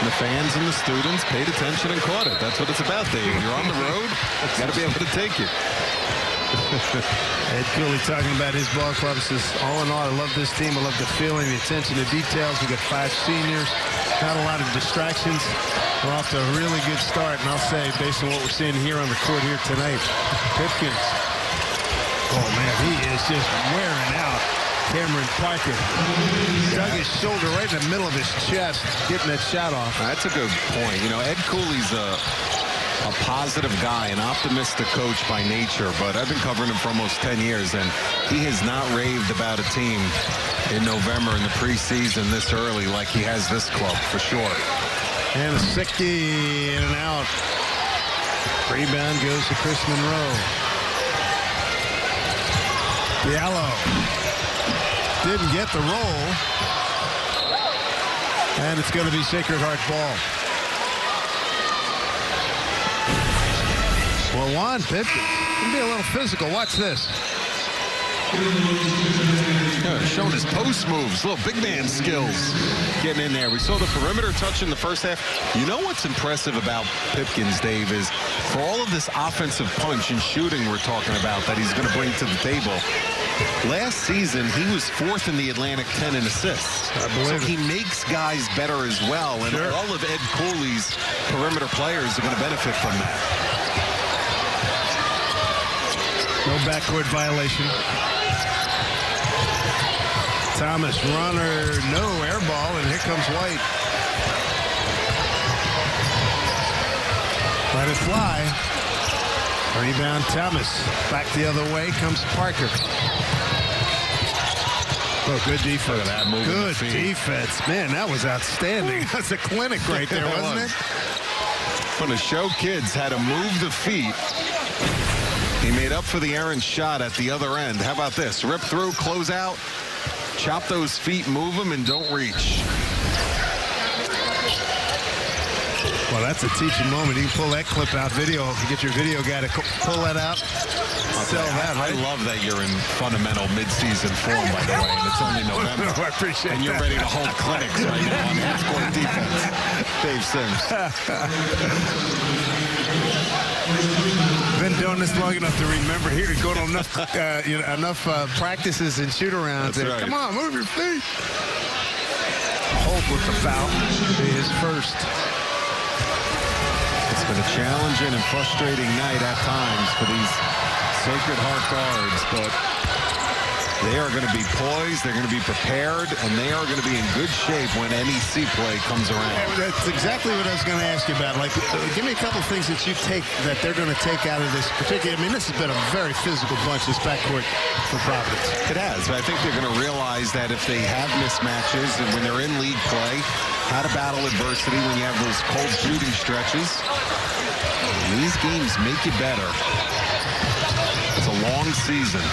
The fans and the students paid attention and caught it. That's what it's about, Dave. You're on the road, got to be able to take it. Ed Cooley talking about his ball club. Says, all in all, I love this team. I love the feeling, the attention to details. We got 5 seniors. Not a lot of distractions. We're off to a really good start. And I'll say, based on what we're seeing here on the court here tonight, Pipkins. Oh, man, he is just wearing out Cameron Parker. Dug his shoulder right in the middle of his chest, getting that shot off. That's a good point. You know, Ed Cooley's a positive guy, an optimistic coach by nature, but I've been covering him for almost 10 years, and he has not raved about a team in November in the preseason this early like he has this club, for sure. Anosike in and out. Rebound goes to Chris Monroe. Diallo didn't get the roll. And it's going to be Sacred Heart ball. Well, Juan Pipkins can be a little physical. Watch this. Showing his post moves, little big man skills getting in there. We saw the perimeter touch in the first half. You know what's impressive about Pipkins, Dave, is for all of this offensive punch and shooting we're talking about that he's going to bring to the table. Last season, he was 4th in the Atlantic 10 in assists. So he makes guys better as well, and all of Ed Cooley's perimeter players are going to benefit from that. No backcourt violation. Thomas, runner, no air ball, and here comes White. Let it fly. Rebound, Thomas. Back the other way comes Parker. Oh, good defense. Look at that move. Good defense. Man, that was outstanding. That's a clinic right there, wasn't it? Want to show kids how to move the feet. He made up for the errant shot at the other end. How about this? Rip through, close out, chop those feet, move them, and don't reach. Well, that's a teaching moment. You can pull that clip out video. If you get your video guy to pull that out, sell that, right? I love that you're in fundamental midseason form, by the way, and it's only November. I appreciate and you're that. ready to hold clinics right now on half-court defense. Dave Sims. Been doing this long enough to remember here to go to enough practices and shoot-arounds. Right. Come on, move your feet. Holt with the foul. His first. It's been a challenging and frustrating night at times for these Sacred Heart guards, but they are going to be poised, they're going to be prepared, and they are going to be in good shape when NEC play comes around. That's exactly what I was going to ask you about. Like, give me a couple of things that you take that they're going to take out of this particular. I mean, this has been a very physical bunch, this backcourt for Providence. It has, but I think they're going to realize that if they have mismatches and when they're in league play, how to battle adversity when you have those cold shooting stretches. And these games make you better. It's a long season.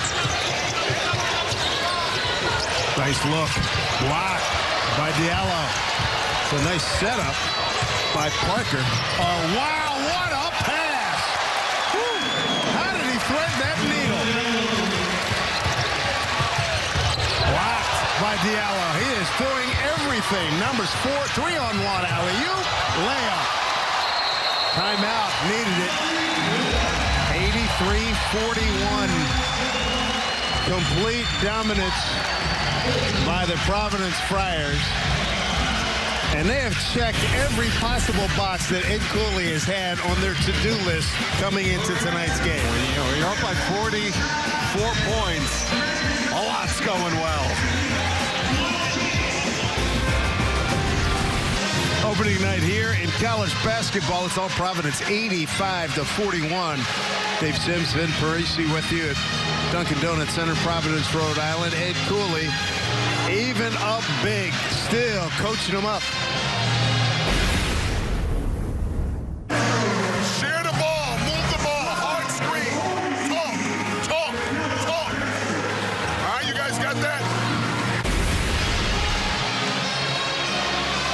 Nice look. Blocked by Diallo. It's a nice setup by Parker. Oh, wow, what a pass. Whew. How did he thread that needle? Blocked by Diallo. He is doing everything. Numbers 3-on-1 alley-oop. Layup. Timeout. Needed it. 83-41. Complete dominance by the Providence Friars. And they have checked every possible box that Ed Cooley has had on their to-do list coming into tonight's game. When you're up by 44 points, a lot's going well. Opening night here in college basketball. It's all Providence 85-41. Dave Sims, Vin Parisi with you at Dunkin' Donuts Center, Providence, Rhode Island. Ed Cooley, even up big, still coaching them up. Share the ball, move the ball, hard screen. Talk. All right, you guys got that?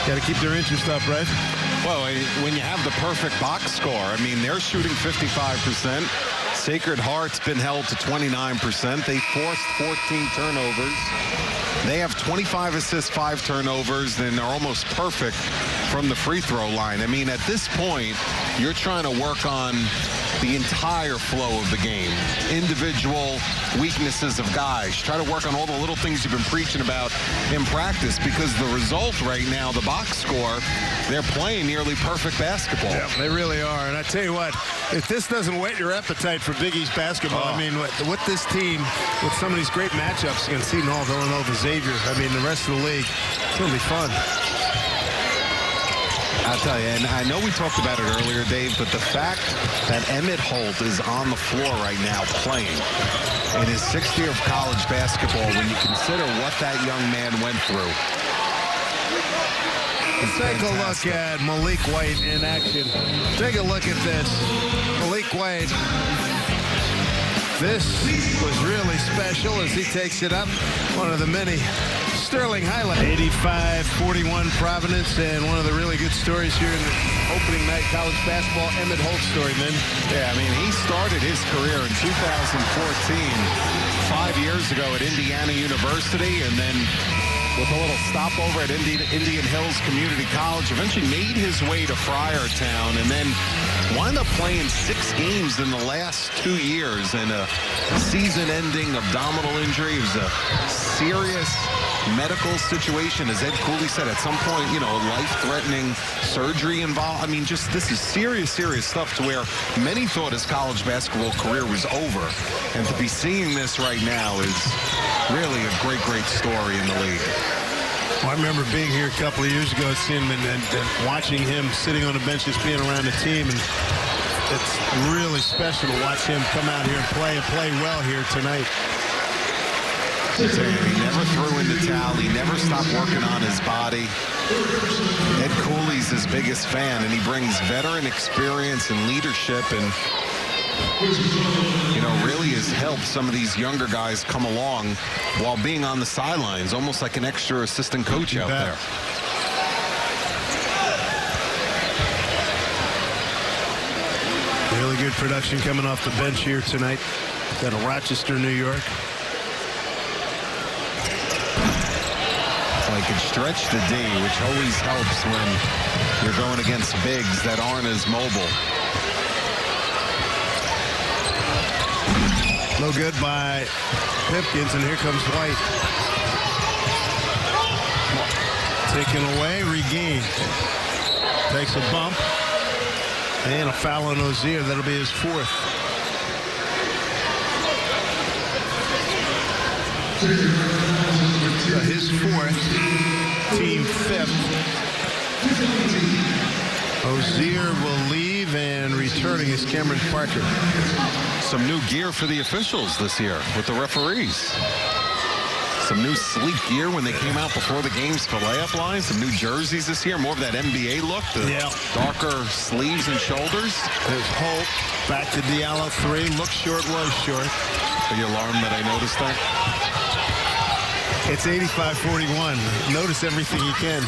Got to keep their interest up, right? Well, when you have the perfect box score, I mean, they're shooting 55%. Sacred Heart's been held to 29%. They forced 14 turnovers. They have 25 assists, 5 turnovers, and they're almost perfect from the free throw line. I mean, at this point, you're trying to work on the entire flow of the game. Individual weaknesses of guys. Try to work on all the little things you've been preaching about in practice, because the result right now, the box score, they're playing nearly perfect basketball. Yeah, they really are. And I tell you what, if this doesn't whet your appetite for Big East basketball, I mean, with this team, with some of these great matchups against Seton Hall, Villanova, Xavier, I mean, the rest of the league, it's going to be fun. I'll tell you, and I know we talked about it earlier, Dave, but the fact that Emmett Holt is on the floor right now playing in his 6th year of college basketball, when you consider what that young man went through. Take a look at Malik White in action. Take a look at this. Malik White. This was really special as he takes it up. One of the many sterling highlights. 85-41 Providence, and one of the really good stories here in the opening night college basketball, Emmett Holt story, man. Yeah, I mean, he started his career in 2014, 5 years ago at Indiana University, and then with a little stopover at Indian Hills Community College, eventually made his way to Friartown, and then wound up playing 6 games in the last 2 years in a season-ending abdominal injury. It was a serious medical situation, as Ed Cooley said. At some point, you know, life-threatening surgery involved. I mean, just this is serious stuff, to where many thought his college basketball career was over. And to be seeing this right now is really a great story in the league. Well, I remember being here a couple of years ago at him and watching him sitting on the bench, just being around the team, and it's really special to watch him come out here and play well here tonight. He never threw in the towel. He never stopped working on his body. Ed Cooley's his biggest fan, and he brings veteran experience and leadership, and you know, really has helped some of these younger guys come along while being on the sidelines, almost like an extra assistant coach out there. Really good production coming off the bench here tonight out of Rochester, New York. Well, he could stretch the D, which always helps when you're going against bigs that aren't as mobile. No good by Pipkins, and here comes White. Taken away, regained. Takes a bump. And a foul on Ozier. That'll be his 4th. His 4th, team 5th. Ozier will leave, and returning is Cameron Parker. Some new gear for the officials this year with the referees. Some new sleek gear when they came out before the games for layup lines. Some new jerseys this year. More of that NBA look. The darker sleeves and shoulders. There's Holt. Back to Diallo. 3. Looked short, was short. Are you alarmed that I noticed that? It's 85-41. Notice everything you can.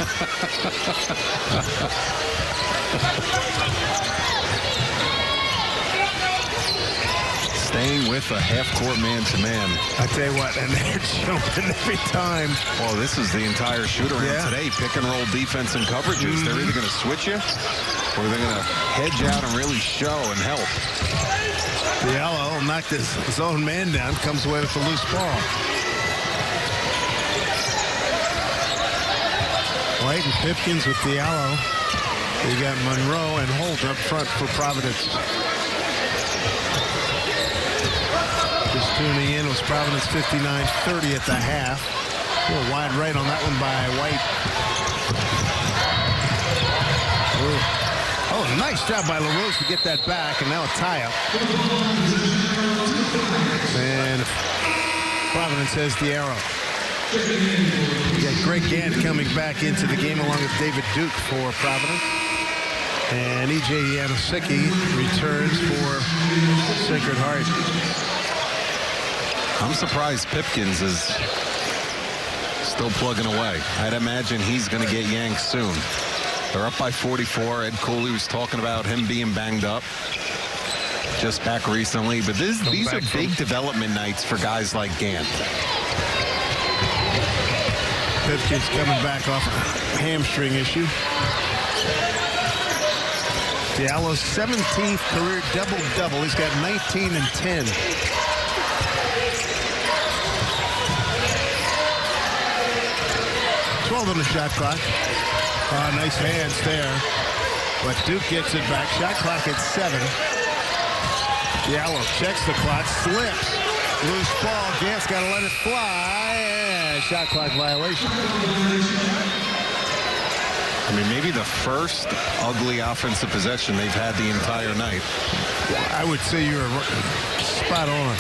Staying with a half-court man-to-man. I tell you what, and they're jumping every time. Well, this is the entire shoot-around today. Pick-and-roll defense and coverages. They're either going to switch you or they're going to hedge out and really show and help. Diallo knocked his own man down. Comes away with the loose ball. White and Pipkins with Diallo. They got Monroe and Holt up front for Providence. Just tuning in, was Providence 59-30 at the half. A little wide right on that one by White. Ooh. Oh, nice job by LaRose to get that back, and now a tie-up. And Providence has the arrow. You got Greg Gant coming back into the game along with David Duke for Providence. And E.J. Yanosicki returns for Sacred Heart. I'm surprised Pipkins is still plugging away. I'd imagine he's going to get yanked soon. They're up by 44. Ed Cooley was talking about him being banged up just back recently. But these are big development nights for guys like Gant. Pipkins coming back off a hamstring issue. Diallo's 17th career double-double. He's got 19 and 10. 12 on the shot clock. Nice hands there. But Duke gets it back. Shot clock at 7. Diallo checks the clock, slips. Loose ball. Gant's got to let it fly. And shot clock violation. I mean, maybe the first ugly offensive possession they've had the entire night. I would say you're spot on.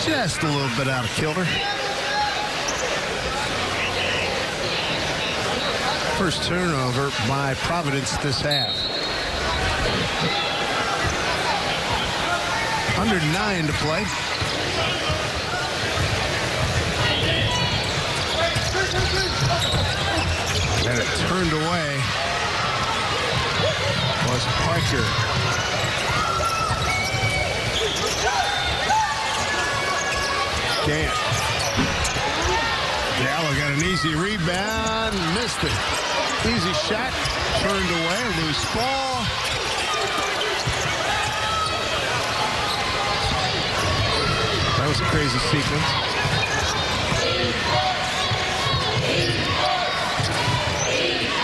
Just a little bit out of kilter. First turnover by Providence this half. 109 to play. And it turned away was Parker. Gant. Diallo got an easy rebound, missed it. Easy shot, turned away, loose ball. That was a crazy sequence.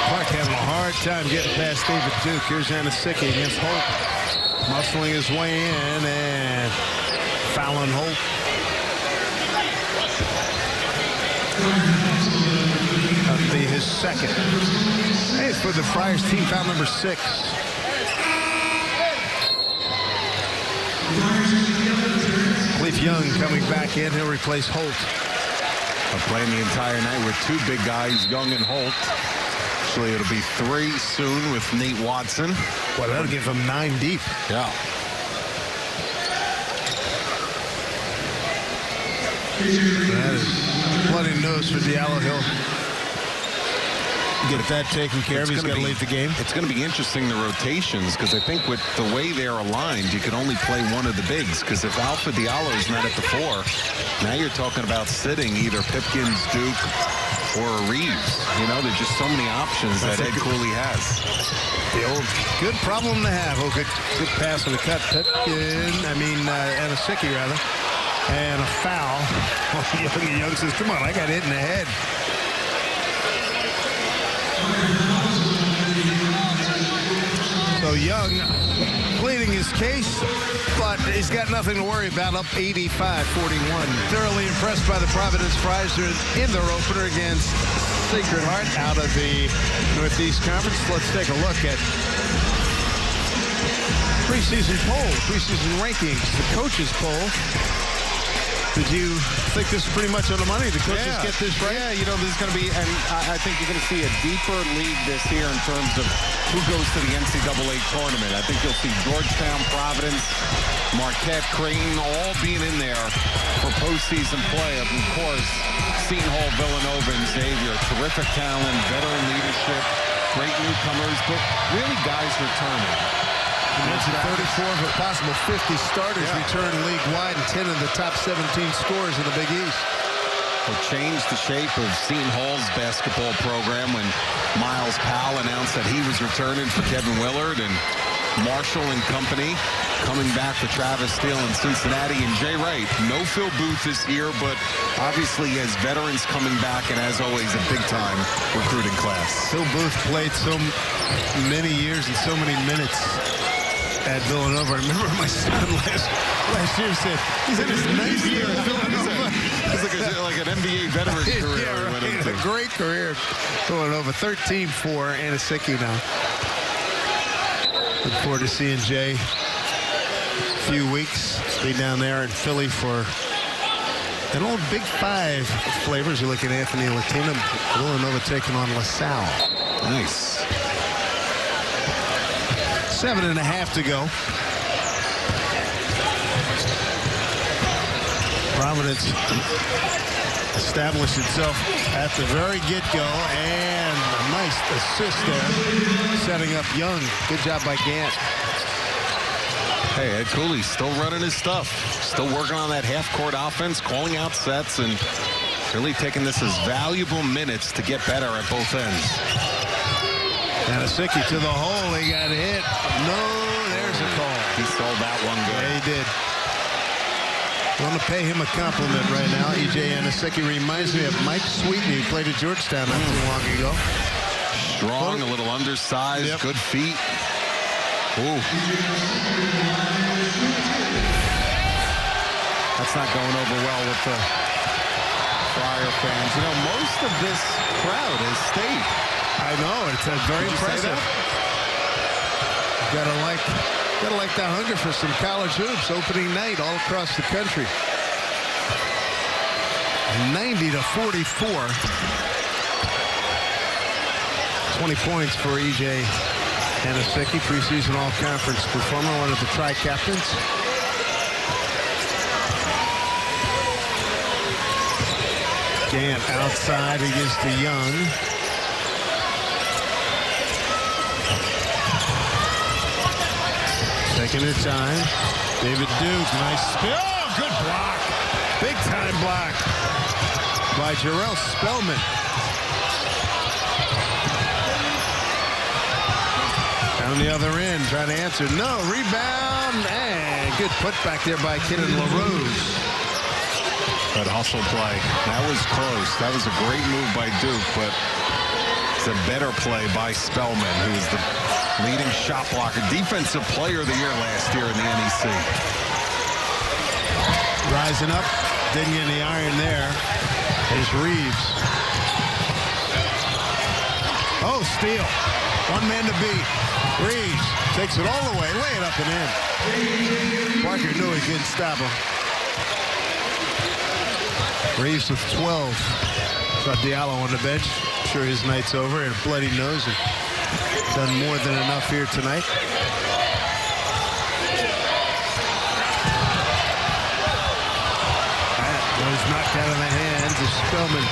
Clark having a hard time getting past David Duke. Here's Yanosicki against Holt. Muscling his way in and fouling Holt. That'll be his second. Hey, it's for the Friars team, foul number 6. Cliff Young coming back in. He'll replace Holt. Playing the entire night with 2 big guys, Young and Holt. Actually, it'll be 3 soon with Nate Watson. Well, that'll give him 9 deep. Yeah. That is bloody nose for Diallo. He'll get that taken care of. He's got to leave the game. It's going to be interesting, the rotations, because I think with the way they're aligned, you can only play one of the bigs, because if Alpha Diallo is not at the 4, now you're talking about sitting either Pipkins, Duke, or Reeves. You know, there's just so many options that Ed Cooley has. The old good problem to have. Oh, good pass on the cut. Yanosicki, rather. And a foul. Young says, come on, I got hit in the head. So Young pleading his case, but he's got nothing to worry about, up 85-41. Thoroughly impressed by the Providence Friars in their opener against Sacred Heart out of the Northeast Conference. Let's take a look at preseason poll, preseason rankings, the coaches poll. Did you think this is pretty much on the money? The coaches get this right? Yeah, you know, this is going to be, and I think you're going to see a deeper league this year in terms of who goes to the NCAA tournament. I think you'll see Georgetown, Providence, Marquette, Creighton, all being in there for postseason play. Of course, Seton Hall, Villanova, and Xavier. Terrific talent, veteran leadership, great newcomers, but really guys returning. You mentioned 34 of a possible 50 starters return league-wide and 10 of the top 17 scorers in the Big East. Will change the shape of Seton Hall's basketball program when Miles Powell announced that he was returning for Kevin Willard, and Marshall and company coming back for Travis Steele in Cincinnati, and Jay Wright. No Phil Booth this year, but obviously as veterans coming back, and as always a big-time recruiting class. Phil Booth played so many years and so many minutes at Villanova. I remember my son last year said he's in his ninth year at Villanova. It's like an NBA veteran career. Yeah, right. A great career. Villanova 13-4. Anosicki now. Look forward to seeing Jay a few weeks. Be down there in Philly for an old Big Five flavors. You look at Anthony Latino. Villanova taking on LaSalle. Nice. 7.5 to go. Providence established itself at the very get-go, and a nice assist there, setting up Young. Good job by Gant. Hey, Ed Cooley's still running his stuff. Still working on that half-court offense, calling out sets, and really taking this as valuable minutes to get better at both ends. Anosicki to the hole. He got hit. No, there's a call. He sold that one good. Yeah, he did. I want to pay him a compliment right now. E.J. Anosicki reminds me of Mike Sweetney. He played at Georgetown not too long ago. Strong, a little undersized, good feet. Ooh. That's not going over well with the Friar fans. You know, most of this crowd has stayed. I know, it's very impressive. Gotta like the hunger for some college hoops opening night all across the country. 90-44. 20 points for E.J. Anosicki, preseason all-conference performer, one of the tri-captains. Gant outside against the Young. Taking their time. David Duke, nice spill. Oh, good block. Big time block by Jarrell Spellman. Down the other end, trying to answer. No, rebound. And good putback there by Kenan LaRose. That hustle play. That was close. That was a great move by Duke, but it's a better play by Spellman, who is the leading shot blocker, defensive player of the year last year in the NEC. Rising up, didn't get the iron there. Is Reeves. Oh, steal. One man to beat. Reeves takes it all the way, lay it up and in. Parker knew he couldn't stop him. Reeves with 12. Saw Diallo on the bench. I'm sure his night's over and a bloody nose. And done more than enough here tonight. That was knocked out of the hands of Spellman.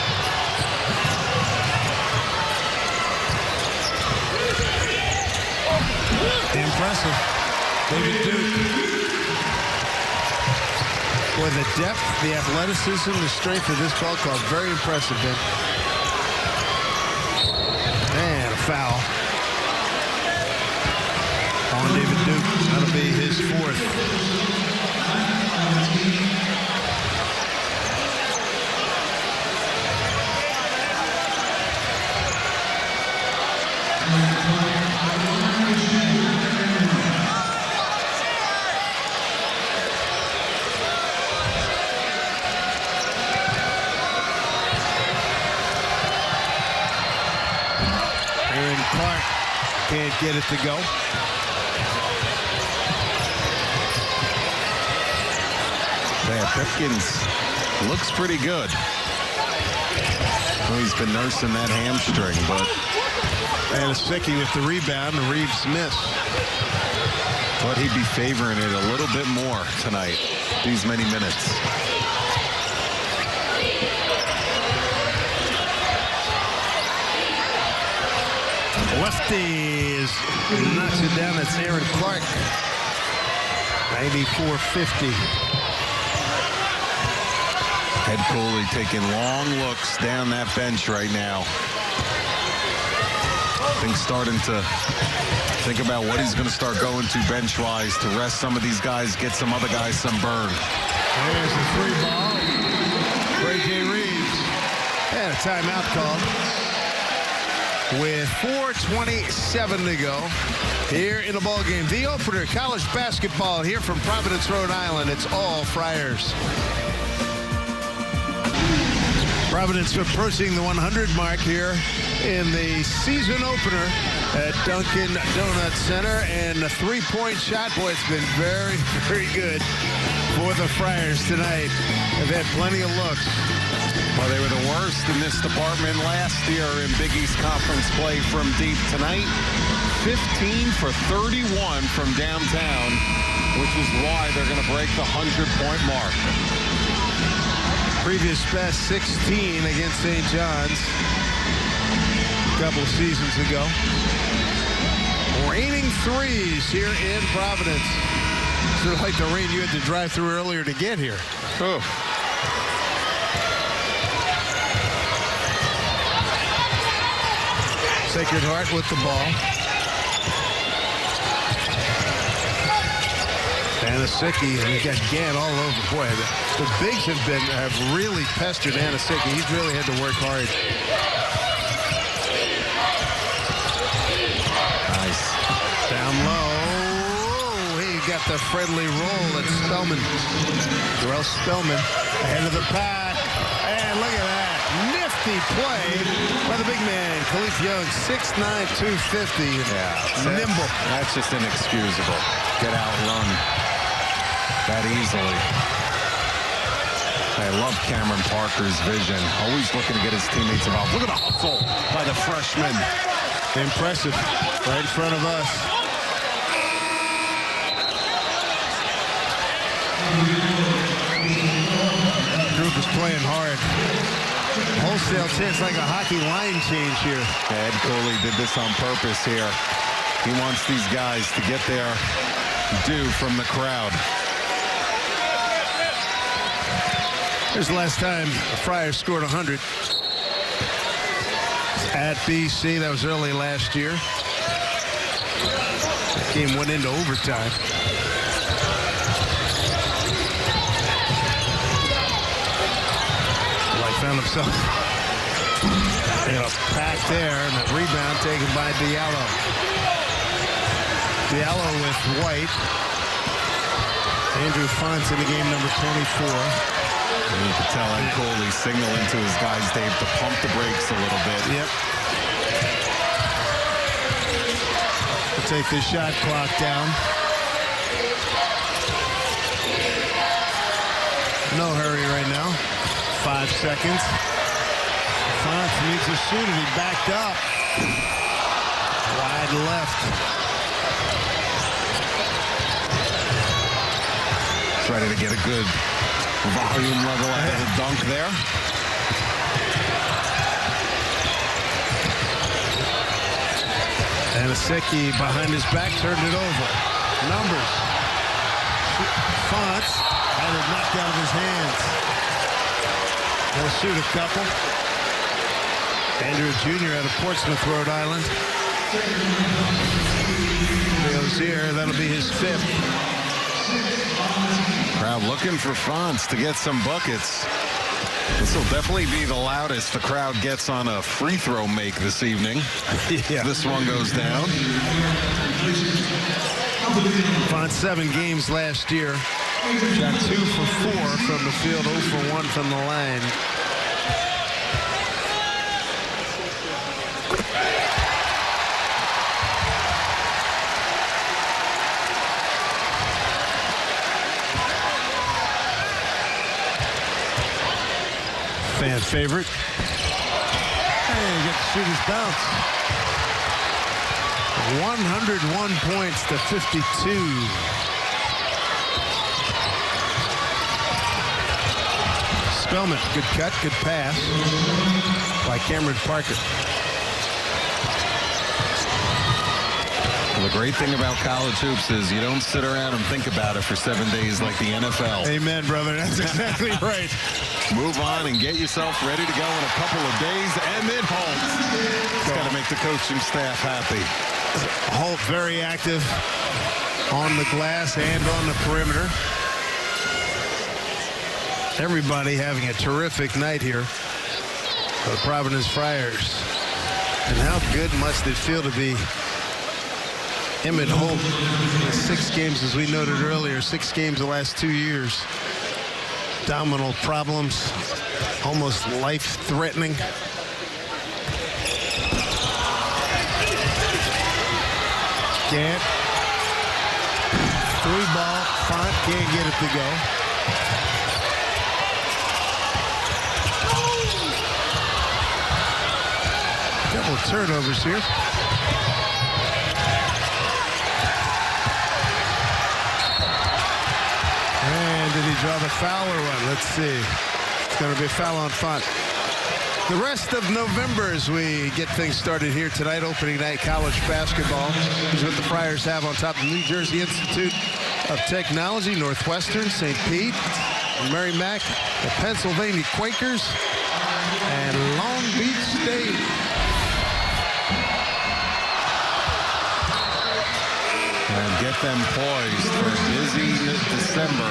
Impressive. David Duke. Boy, the depth, the athleticism, the strength of this ball club, very impressive, Ben. And a foul on David Duke. That'll be his fourth. Aaron Clark can't get it to go. Yeah, Pipkins looks pretty good. Well, he's been nursing that hamstring, but Anasicki with the rebound, and Reeves missed. thought he'd be favoring it a little bit more tonight, these many minutes. Lefties knocks it down. That's Aaron Clark. 94-50. Ed Cooley taking long looks down that bench right now. I think starting to think about what he's going to start going to bench-wise to rest some of these guys, get some other guys some burn. There's the free ball. Ray J. Reeves. And a timeout called. With 4:27 to go here in the ball game. The opener, college basketball here from Providence, Rhode Island. It's all Friars. Providence approaching the 100 mark here in the season opener at Dunkin' Donuts Center. And a three-point shot. Boy, it's been very, very good for the Friars tonight. They've had plenty of looks. Well, they were the worst in this department last year in Big East Conference play from deep. Tonight, 15 for 31 from downtown, which is why they're going to break the 100-point mark. Previous best 16 against St. John's a couple of seasons ago. Raining threes here in Providence. Sort of like the rain you had to drive through earlier to get here. Oh. Sacred Heart with the ball. Anasicki, and he's got Gann all over. Boy, the bigs have really pestered Anasicki. He's really had to work hard. Nice. Down low. He got the friendly roll at Spellman. Jarrell Spellman ahead of the pack. And look at that. Nifty play by the big man, Khalif Young, 6'9", 250. Yeah. Nimble. That's just inexcusable. Get outrun that easily. I love Cameron Parker's vision. Always looking to get his teammates involved. Look at the hustle by the freshman. Impressive. Right in front of us. Group is playing hard. Wholesale chance, like a hockey line change here. Ed Cooley did this on purpose here. He wants these guys to get their due from the crowd. Here's the last time the Friars scored 100. At BC, that was early last year. The game went into overtime. Found himself in a pack there, and a rebound taken by Diallo. Diallo with White. Andrew Fonts in the game, number 24. And you can tell Ed Cooley signaling to his guys, Dave, to pump the brakes a little bit. Yep. We'll take the shot clock down. No hurry right now. 5 seconds. Fonts needs to shoot it. He backed up. Wide left. Ready to get a good volume level out of the dunk there. Anasicki behind his back, turned it over. Numbers. Fonts had it knocked out of his hands. He'll shoot a couple. Andrew Jr. out of Portsmouth, Rhode Island. Goes here. That'll be his 5th. Crowd looking for Fonts to get some buckets. This will definitely be the loudest the crowd gets on a free throw make this evening. Yeah. This one goes down. Fonts 7 games last year. Shot 2 for 4 from the field, 0 for 1 from the line. Fan favorite. And get the shooter's bounce. 101 points to 52. Spellman, good cut, good pass by Cameron Parker. Well, the great thing about college hoops is you don't sit around and think about it for 7 days like the NFL. Amen, brother. That's exactly right. Move on and get yourself ready to go in a couple of days, and then Holt. It's got to make the coaching staff happy. Holt very active on the glass and on the perimeter. Everybody having a terrific night here for the Providence Friars. And how good must it feel to be Emmett Holt in 6 games, as we noted earlier, 6 games the last 2 years. Abdominal problems, almost life-threatening. Gant. 3-ball, Font can't get it to go. Couple of turnovers here. And did he draw the foul or what? Let's see. It's going to be a foul on Font. The rest of November as we get things started here tonight, opening night college basketball. Here's what the Friars have on top of New Jersey Institute of Technology, Northwestern, St. Pete, Merrimack, the Pennsylvania Quakers, and Long Beach State. And get them poised for a busy December,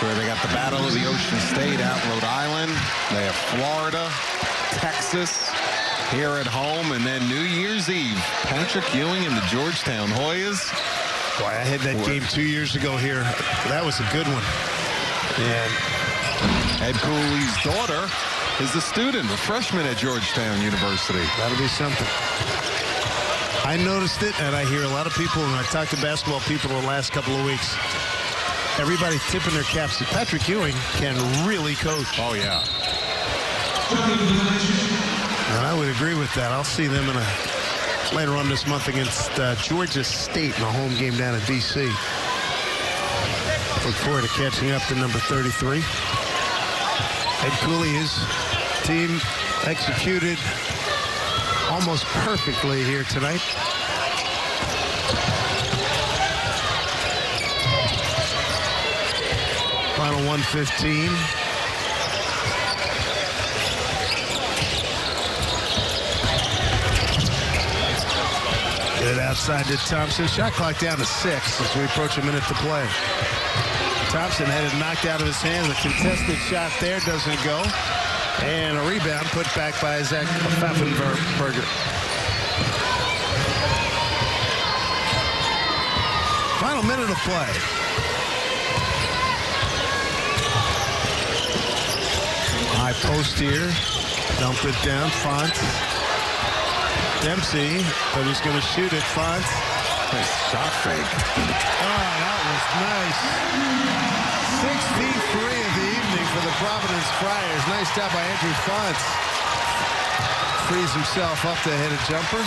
where they got the Battle of the Ocean State out in Rhode Island. They have Florida, Texas here at home, and then New Year's Eve, Patrick Ewing and the Georgetown Hoyas. Boy, I had that game 2 years ago here. That was a good one. And Ed Cooley's daughter is a student, a freshman at Georgetown University. That'll be something. I noticed it, and I hear a lot of people, and I talked to basketball people the last couple of weeks. Everybody tipping their caps that Patrick Ewing can really coach. Oh, yeah. And I would agree with that. I'll see them later on this month against Georgia State in a home game down in D.C. Look forward to catching up to number 33. Ed Cooley, his team executed almost perfectly here tonight. Final 1:15. Get it outside to Thompson. Shot clock down to 6 as we approach a minute to play. Thompson had it knocked out of his hands. A contested shot there doesn't go. And a rebound put back by Zach Pfaffenberger. Final minute of play. High post here. Dump it down. Font. Dempsey, but he's going to shoot it. Font. Nice shot fake. Oh, that was nice. 63 of the evening for the Providence Friars. Nice job by Andrew Font. Frees himself up to hit a jumper.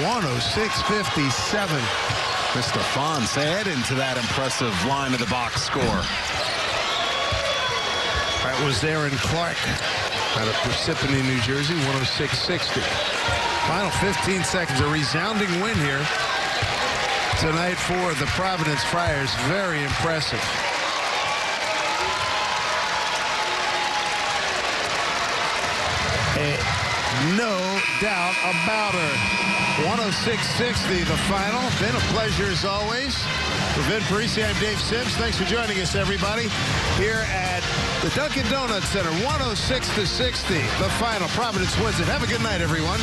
106-57. Mr. Fonts adding to that impressive line of the box score. That was Aaron Clark out of Parsippany, New Jersey, 106-60. Final 15 seconds, a resounding win here tonight for the Providence Friars. Very impressive. No doubt about her. 106-60, the final. Been a pleasure as always. For Vin Parisi, I'm Dave Sims. Thanks for joining us, everybody, here at the Dunkin' Donuts Center. 106-60, the final. Providence wins it. Have a good night, everyone.